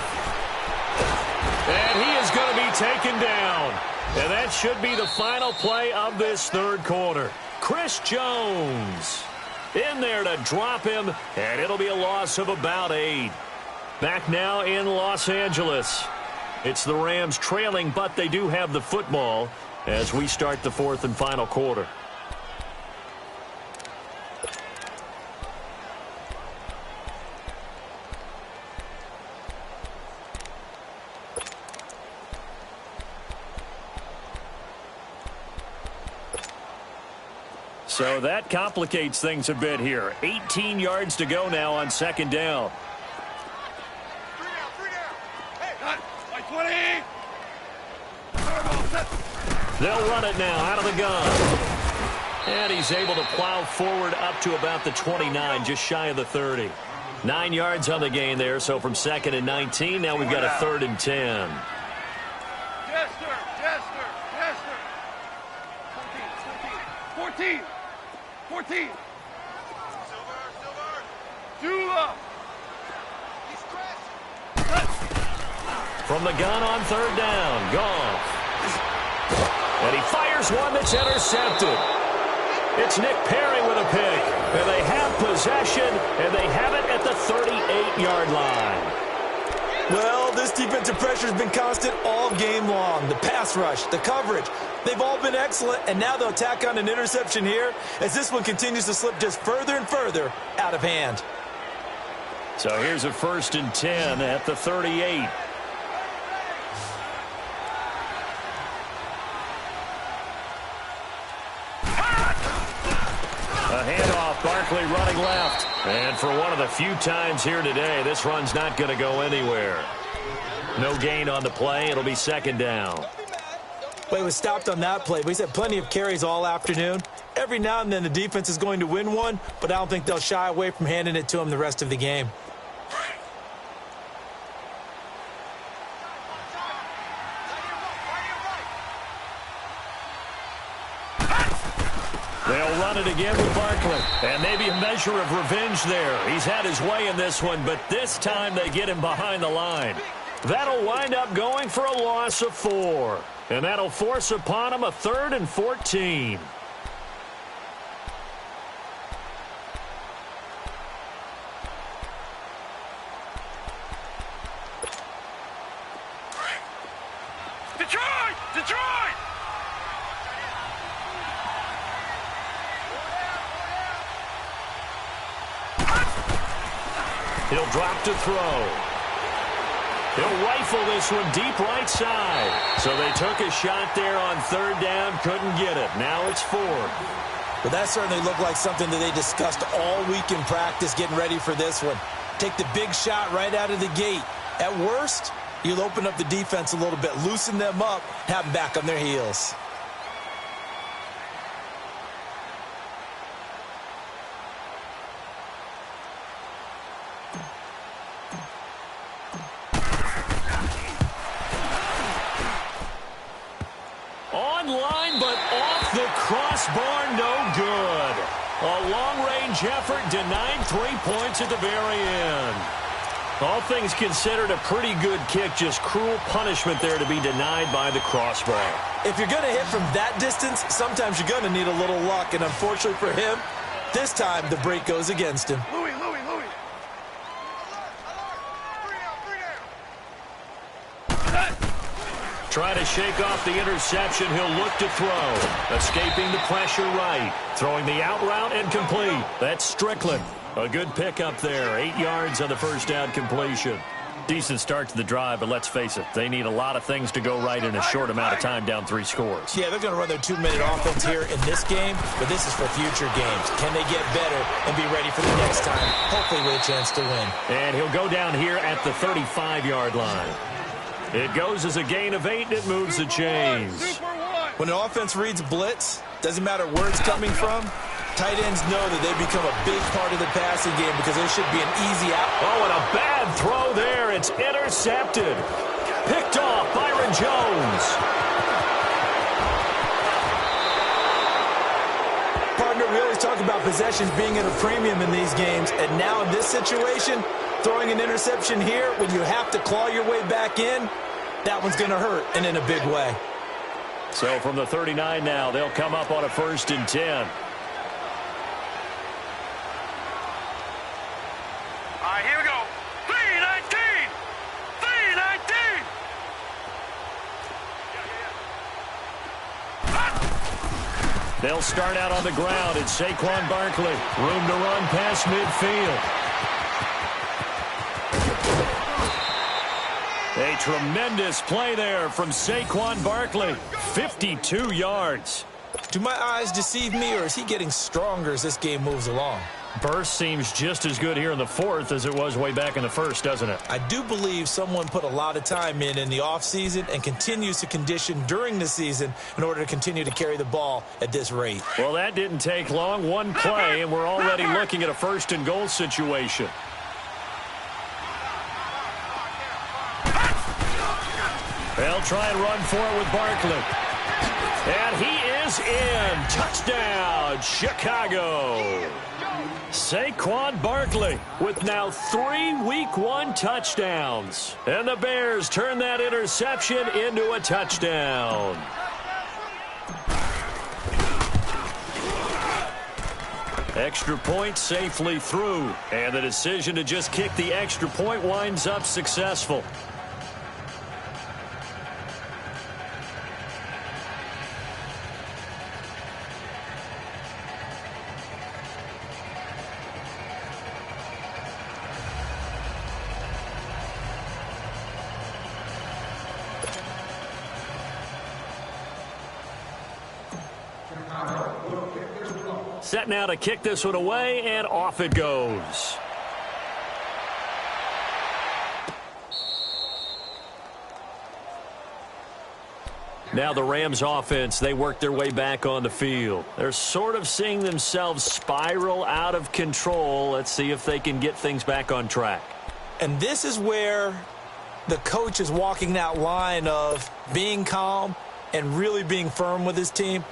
And he is going to be taken down. And that should be the final play of this 3rd quarter. Chris Jones in there to drop him, and it'll be a loss of about 8. Back now in Los Angeles. It's the Rams trailing, but they do have the football as we start the 4th and final quarter. So that complicates things a bit here. 18 yards to go now on 2nd down. 3 down. Hey, 20. They'll run it now out of the gun. And he's able to plow forward up to about the 29, just shy of the 30. 9 yards on the gain there, so from 2nd and 19, now we've got a 3rd and 10. Jester. 14. Silver. From the gun on 3rd down, Goff. And he fires one that's intercepted. It's Nick Perry with a pick. And they have possession, and they have it at the 38-yard line. Well, this defensive pressure has been constant all game long. The pass rush, the coverage, they've all been excellent, and now they'll tack on an interception here as this one continues to slip just further and further out of hand. So here's a 1st and 10 at the 38. A handoff, Barkley running left. And for one of the few times here today, this run's not going to go anywhere. No gain on the play. It'll be 2nd down. Well, he was stopped on that play, but he's had plenty of carries all afternoon. Every now and then the defense is going to win one, but I don't think they'll shy away from handing it to him the rest of the game. They'll run it again with Barkley. And maybe a measure of revenge there. He's had his way in this one, but this time they get him behind the line. That'll wind up going for a loss of 4. And that'll force upon him a 3rd and 14. Detroit! He'll drop to throw. He'll rifle this one deep right side. So they took a shot there on 3rd down, couldn't get it. Now it's 4th. But that certainly looked like something that they discussed all week in practice getting ready for this one. Take the big shot right out of the gate. At worst, you'll open up the defense a little bit, loosen them up, have them back on their heels. Online, but off the crossbar, no good. A long-range effort denied 3 points at the very end. All things considered, a pretty good kick, just cruel punishment there to be denied by the crossbar. If you're going to hit from that distance, sometimes you're going to need a little luck, and unfortunately for him, this time the break goes against him. Louis. Try to shake off the interception. He'll look to throw. Escaping the pressure right. Throwing the out route and complete. That's Strickland. A good pickup there. 8 yards on the first down completion. Decent start to the drive, but let's face it, they need a lot of things to go right in a short amount of time, down 3 scores. Yeah, they're going to run their 2-minute offense here in this game, but this is for future games. Can they get better and be ready for the next time, hopefully with a chance to win? And he'll go down here at the 35-yard line. It goes as a gain of 8, and it moves the chains. When an offense reads blitz, doesn't matter where it's coming from, tight ends know that they become a big part of the passing game because there should be an easy out. Oh, and a bad throw there. It's intercepted. Picked off Byron Jones. Partner, we always talk about possessions being at a premium in these games, and now in this situation, throwing an interception here when you have to claw your way back in, that one's going to hurt, and in a big way. So from the 39 now, they'll come up on a 1st and 10. All right, here we go. 3-19. 3-19. They'll start out on the ground. It's Saquon Barkley. Room to run past midfield. A tremendous play there from Saquon Barkley. 52 yards. Do my eyes deceive me, or is he getting stronger as this game moves along? Burst seems just as good here in the 4th as it was way back in the 1st, doesn't it? I do believe someone put a lot of time in the offseason and continues to condition during the season in order to continue to carry the ball at this rate. Well, that didn't take long. One play, and we're already looking at a 1st and goal situation. They'll try and run for it with Barkley. And he is in. Touchdown, Chicago. Saquon Barkley with now 3 Week 1 touchdowns. And the Bears turn that interception into a touchdown. Extra point safely through. And the decision to just kick the extra point winds up successful. Set now to kick this one away, and off it goes. Now the Rams offense, they work their way back on the field. They're sort of seeing themselves spiral out of control. Let's see if they can get things back on track. And this is where the coach is walking that line of being calm and really being firm with his team.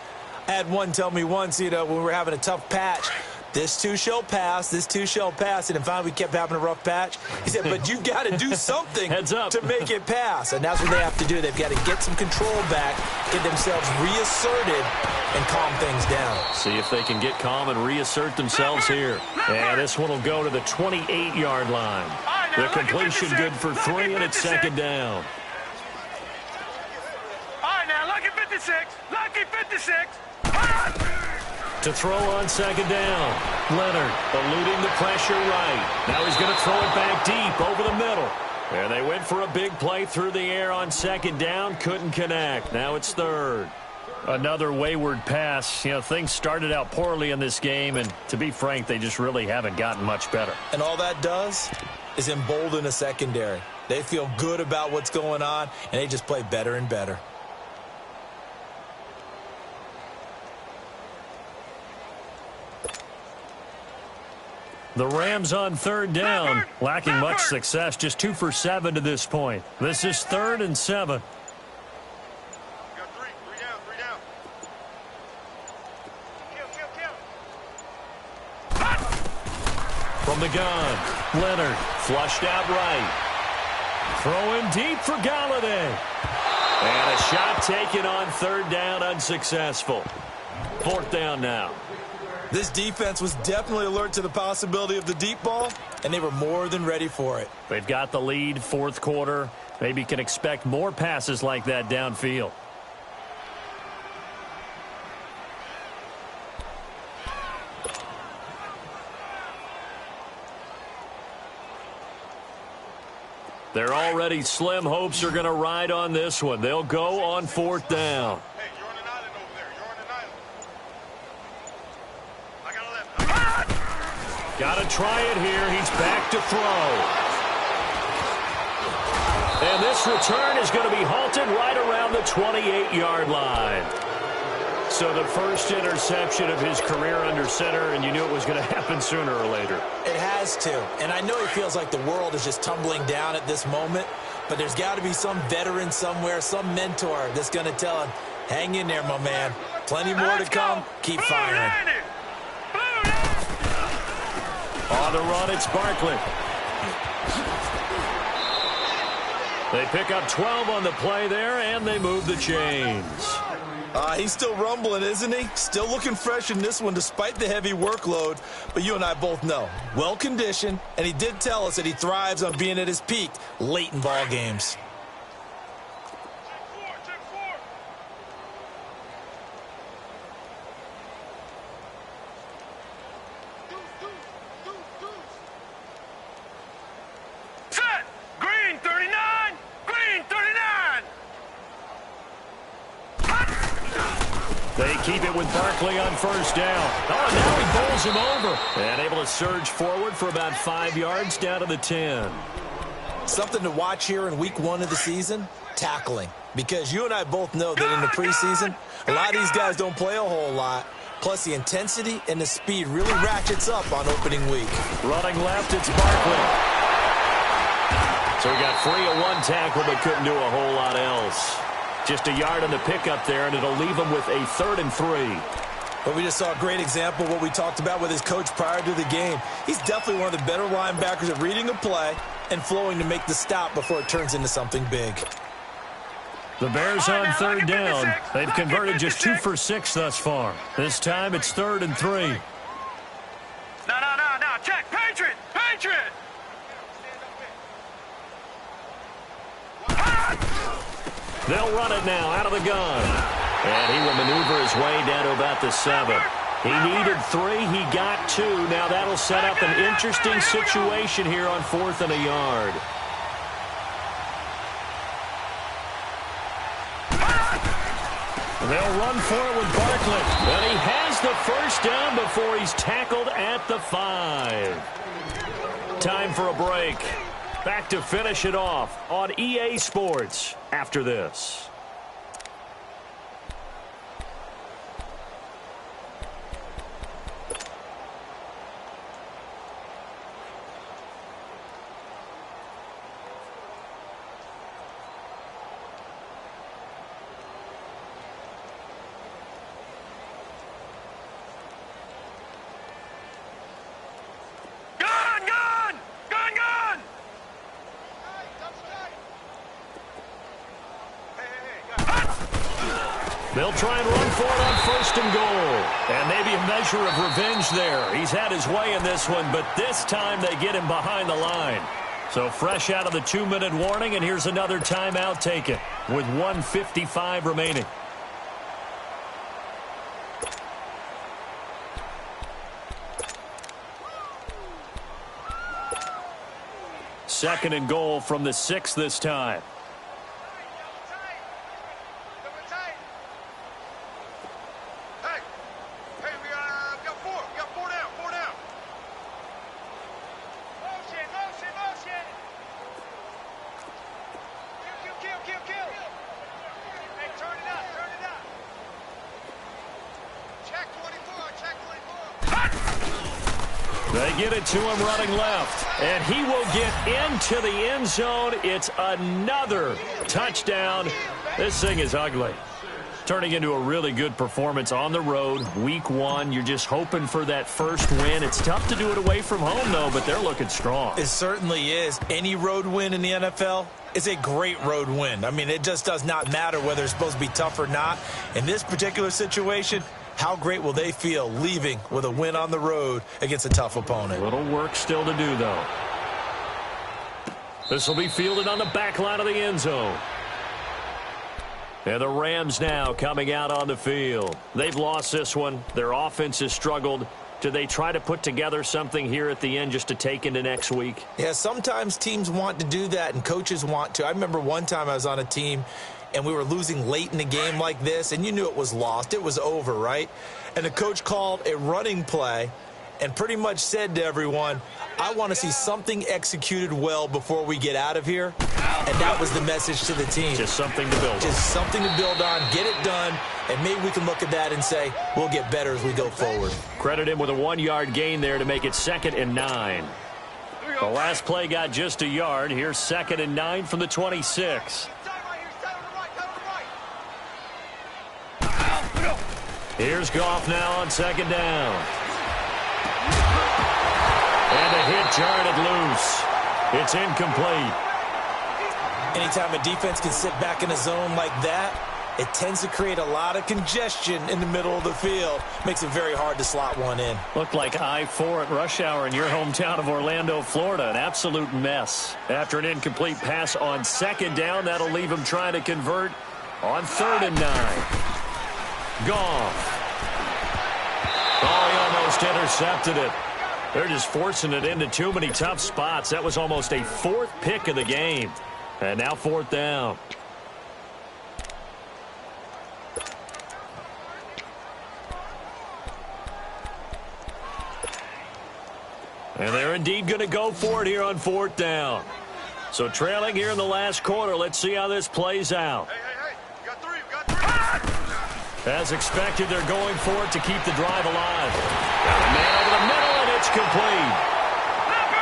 I had one tell me once, when we were having a tough patch, this too shall pass, this too shall pass. And finally we kept having a rough patch. He said, but you got to do something to make it pass. And that's what they have to do. They've got to get some control back, get themselves reasserted, and calm things down. See if they can get calm and reassert themselves here. And this one will go to the 28-yard line. The completion good for 3, and it's 2nd down. All right, now, lucky 56. Lucky 56. To throw on 2nd down. Leonard eluding the pressure right. Now he's going to throw it back deep over the middle. And they went for a big play through the air on 2nd down. Couldn't connect. Now it's 3rd. Another wayward pass. You know, things started out poorly in this game, and to be frank, they just really haven't gotten much better. And all that does is embolden a secondary. They feel good about what's going on, and they just play better and better. The Rams on third down, lacking much success, just 2 for 7 to this point. This is 3rd and 7. From the gun, Leonard flushed out right. Throwing deep for Galladay. And a shot taken on 3rd down, unsuccessful. 4th down now. This defense was definitely alert to the possibility of the deep ball, and they were more than ready for it. They've got the lead, 4th quarter. Maybe can expect more passes like that downfield. Their already slim hopes are going to ride on this one. They'll go on 4th down. Hey, you're on an island over there. You're on an island. I got a left. Got to try it here. He's back to throw. And this return is going to be halted right around the 28-yard line. So the first interception of his career under center, and you knew it was going to happen sooner or later. It has to. And I know he feels like the world is just tumbling down at this moment, but there's got to be some veteran somewhere, some mentor that's going to tell him, hang in there, my man. Plenty more to come. Keep firing. On the run, it's Barkley. They pick up 12 on the play there, and they move the chains. He's still rumbling, isn't he? Still looking fresh in this one despite the heavy workload. But you and I both know, well-conditioned, and he did tell us that he thrives on being at his peak late in ball games. Set! Green 39! Green 39! They keep it with Barkley on 1st down. Oh, now he bowls him over. And able to surge forward for about 5 yards down to the 10. Something to watch here in week 1 of the season, tackling. Because you and I both know that in the preseason, a lot of these guys don't play a whole lot. Plus, the intensity and the speed really ratchets up on opening week. Running left, it's Barkley. So he got free of 1 tackle but couldn't do a whole lot else. Just a yard on the pickup there, and it'll leave him with a 3rd and 3. But we just saw a great example of what we talked about with his coach prior to the game. He's definitely one of the better linebackers at reading a play and flowing to make the stop before it turns into something big. The Bears on 3rd down. They've converted just 2 for 6 thus far. This time it's 3rd and 3. No. Check. Patriot! Patriot! They'll run it now out of the gun. And he will maneuver his way down to about the 7. He needed 3. He got 2. Now that'll set up an interesting situation here on 4th and a yard. They'll run for it with Barkley. And he has the 1st down before he's tackled at the 5. Time for a break. Back to finish it off on EA Sports after this. They'll try and run for it on 1st and goal. And maybe a measure of revenge there. He's had his way in this one, but this time they get him behind the line. So fresh out of the 2-minute warning, and here's another timeout taken with 1:55 remaining. Second and goal from the 6 this time. They get it to him running left, and he will get into the end zone. It's another touchdown. This thing is ugly. Turning into a really good performance on the road. Week 1, you're just hoping for that first win. It's tough to do it away from home, though, but they're looking strong. It certainly is. Any road win in the NFL is a great road win. I mean, it just does not matter whether it's supposed to be tough or not. In this particular situation, how great will they feel leaving with a win on the road against a tough opponent? A little work still to do, though. This will be fielded on the back line of the end zone. And the Rams now coming out on the field. They've lost this one. Their offense has struggled. Do they try to put together something here at the end just to take into next week? Yeah, sometimes teams want to do that and coaches want to. I remember one time I was on a team and we were losing late in the game like this, and you knew it was lost. It was over, right? And the coach called a running play and pretty much said to everyone, I want to see something executed well before we get out of here. And that was the message to the team. Just something to build on. Just something to build on, get it done, and maybe we can look at that and say, we'll get better as we go forward. Credit him with a 1-yard gain there to make it 2nd and 9. The last play got just a yard. Here's 2nd and 9 from the 26. Here's Goff now on 2nd down. And a hit jarred loose. It's incomplete. Anytime a defense can sit back in a zone like that, it tends to create a lot of congestion in the middle of the field. Makes it very hard to slot one in. Looked like I-4 at rush hour in your hometown of Orlando, Florida. An absolute mess. After an incomplete pass on 2nd down, that'll leave him trying to convert on 3rd and 9. Goff. Oh, he almost intercepted it. They're just forcing it into too many tough spots. That was almost a 4th pick of the game. And now 4th down. And they're indeed going to go for it here on 4th down. So trailing here in the last quarter. Let's see how this plays out. Hey, you got 3, you got 3. As expected, they're going for it to keep the drive alive. Got a man over the middle, and it's complete.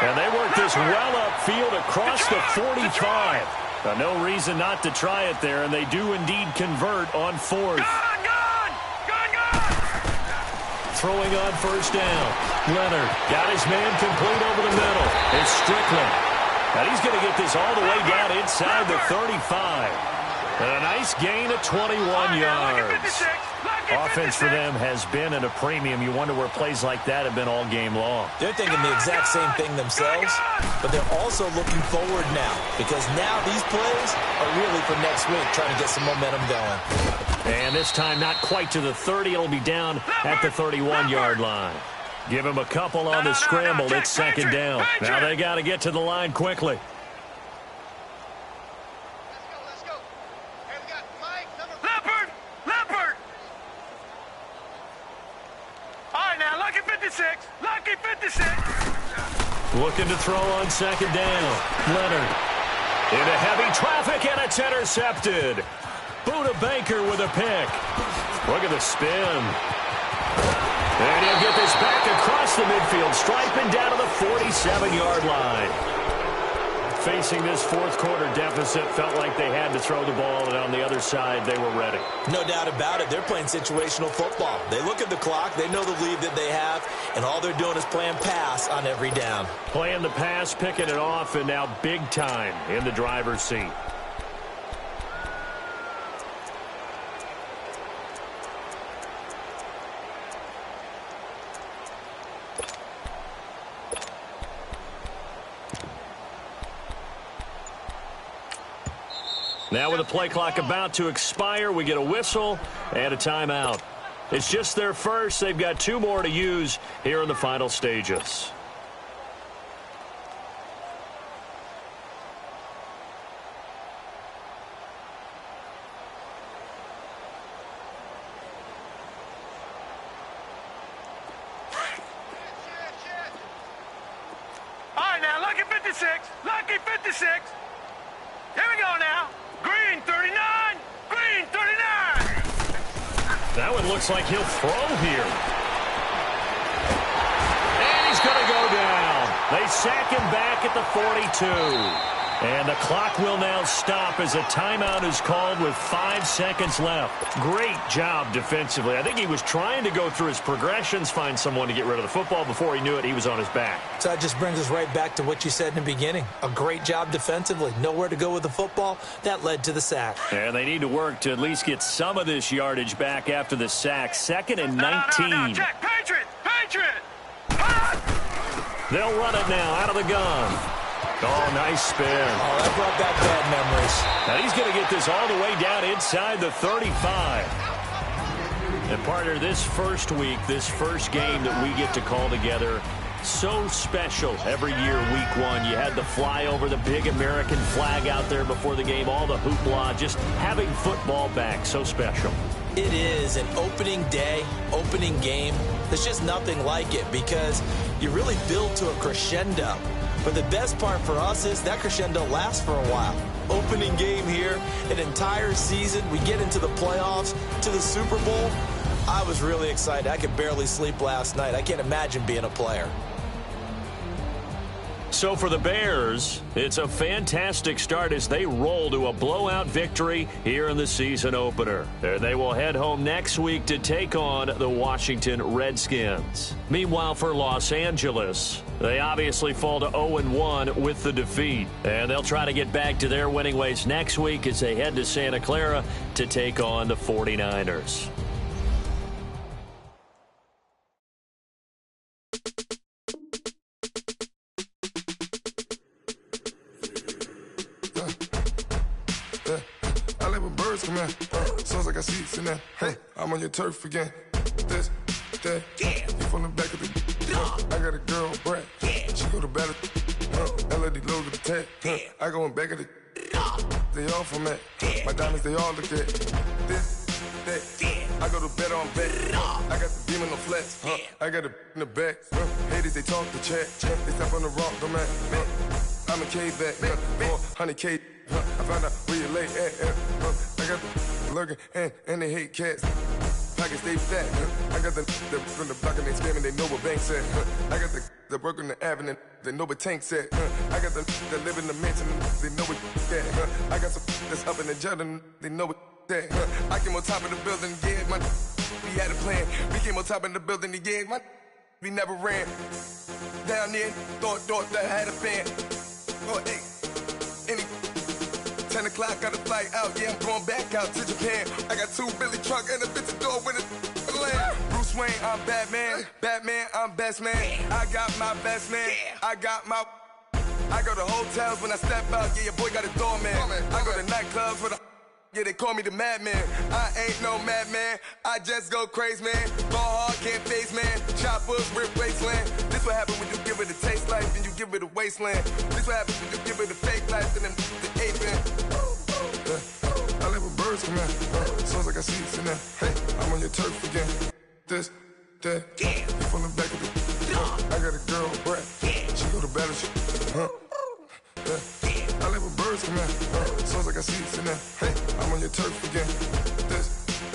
And they work this well upfield across the 45. No reason not to try it there, and they do indeed convert on 4th. Throwing on 1st down. Leonard got his man complete over the middle. It's Strickland. And he's going to get this all the way down inside the 35. And a nice gain of 21 yards. Offense for them has been at a premium. You wonder where plays like that have been all game long. They're thinking the exact same thing themselves, but they're also looking forward now because now these plays are really for next week, trying to get some momentum going. And this time not quite to the 30. It'll be down at the 31-yard line. Give him a couple on the scramble. It's 2nd down. Now they got to get to the line quickly. Lucky 56. Looking to throw on 2nd down. Leonard into heavy traffic, and it's intercepted. Buda Baker with a pick. Look at the spin. And he'll get this back across the midfield stripe and down to the 47-yard line. Facing this 4th quarter deficit, felt like they had to throw the ball, and on the other side, they were ready. No doubt about it. They're playing situational football. They look at the clock. They know the lead that they have, and all they're doing is playing pass on every down. Playing the pass, picking it off, and now big time in the driver's seat. Now with the play clock about to expire, we get a whistle and a timeout. It's just their first. They've got 2 more to use here in the final stages. All right, now, lucky 56. Lucky 56. Here we go now. Green 39. Green 39. That one looks like he'll throw here. And he's going to go They sack him back at the 42. And the clock will now stop as a timeout is called with 5 seconds left. Great job defensively. I think he was trying to go through his progressions, find someone to get rid of the football. Before he knew it, he was on his back. So that just brings us right back to what you said in the beginning. A great job defensively. Nowhere to go with the football. That led to the sack. And they need to work to at least get some of this yardage back after the sack. 2nd and 19. No, check. Patriot! They'll run it now out of the gun. Oh, nice spin. Oh, that brought back bad memories. Now he's going to get this all the way down inside the 35. And partner, this first week, this first game that we get to call together, so special every year, week 1. You had the flyover, the big American flag out there before the game, all the hoopla, just having football back, so special. It is an opening day, opening game. There's just nothing like it because you really build to a crescendo. But the best part for us is that crescendo lasts for a while. Opening game here, an entire season. We get into the playoffs, to the Super Bowl. I was really excited. I could barely sleep last night. I can't imagine being a player. So for the Bears, it's a fantastic start as they roll to a blowout victory here in the season opener. They will head home next week to take on the Washington Redskins. Meanwhile, for Los Angeles, they obviously fall to 0-1 with the defeat. And they'll try to get back to their winning ways next week as they head to Santa Clara to take on the 49ers. Sounds like I see it in there. Hey, I'm on your turf again. This, that, yeah. You from the back of the. I got a girl, Brad. Yeah. She go to battle. LED logo the tag. Yeah. I go in back of the. They all from that. Yeah. My diamonds, they all look at. This, that. Yeah. I go to bet on bet. I got the beam on the flex. I got it in the back. Haters, they talk the chat. They step on the rock, the man. I'm a K-back. 400K. I found out where you lay at. I got the lurking and they hate cats. Pockets stay fat. I got the from the block and they scamming, they know what banks at. I got the work on the avenue, they know what tanks at. I got the live in the mansion, they know what that. I got some that's up in the jungle, they know what that. I came on top of the building, yeah, we had a plan. We came on top of the building, yeah, we never ran. Down there, thought that I had a fan. Oh, hey, 10 o'clock, got a flight out, yeah, I'm going back out to Japan. I got 2 Billy truck and a bitch door with a land. Bruce Wayne, I'm Batman. Batman, I'm best man. I got my best man. I go to hotels when I step out, yeah, your boy got a doorman. I go to nightclubs with a, yeah, they call me the madman. I ain't no madman, I just go crazy, man. Ball hard, can't face, man. Choppers, rip wasteland. This what happens when you give it a taste life and you give it a wasteland. This what happens when you give it a fake life and then the ape in. I live with birds come out. Sounds like I see it in there. Hey, I'm on your turf again. This, that, yeah. You from the back of the. I got a girl, Brad. Yeah. She go to battle, I live with birds come out. Sounds like I see it in there. Hey, I'm on your turf again. This,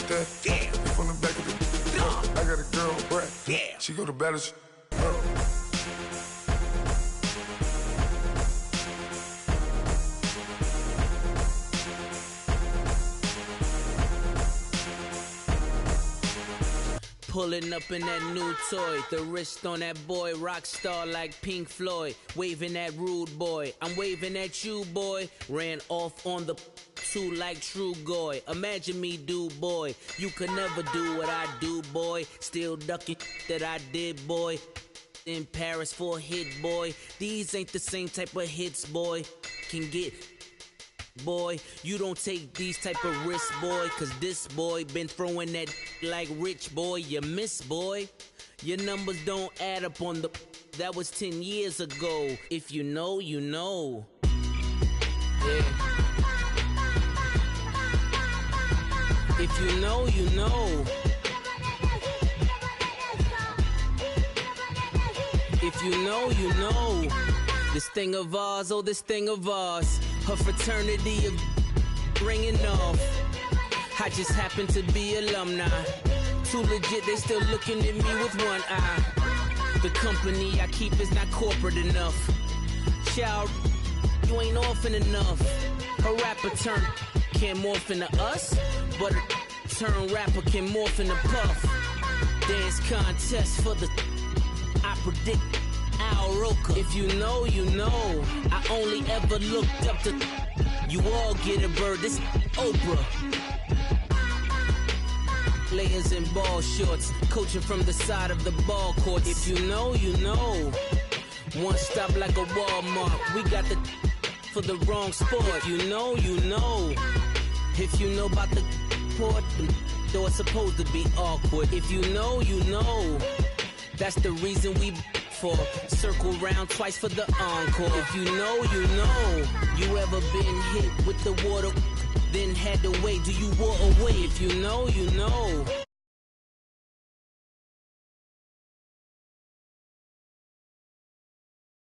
that, yeah. You from the back of the. I got a girl, Brad. Yeah. She go to battle, Pulling up in that new toy, the wrist on that boy, rock star like Pink Floyd, waving at rude boy, I'm waving at you boy, ran off on the two like True Goy, imagine me do boy, you could never do what I do boy, still ducking that I did boy, in Paris for a hit boy, these ain't the same type of hits boy, can get boy, you don't take these type of risks, boy, cause this boy been throwing that like rich boy, you miss, boy. Your numbers don't add up on the, that was 10 years ago. If you know, you know. Yeah. If you know, you know. If you know, you know. This thing of ours, oh, this thing of ours. Her fraternity of ringing off. I just happen to be alumni. Too legit, they still looking at me with one eye. The company I keep is not corporate enough. Child, you ain't orphan enough. A rapper turn can't morph into us, but a turn rapper can morph into Puff. Dance contest for the I predict Al Roker. If you know, you know. I only ever looked up to you all get a bird. This Oprah. Layers in ball shorts, coaching from the side of the ball court. If you know, you know. One stop like a Walmart. We got the for the wrong sport. If you know, you know. If you know about the port, though it's supposed to be awkward. If you know, you know. That's the reason we for circle round twice for the encore. If you know, you know. You ever been hit with the water, then had to wait? Do you walk away? If you know, you know.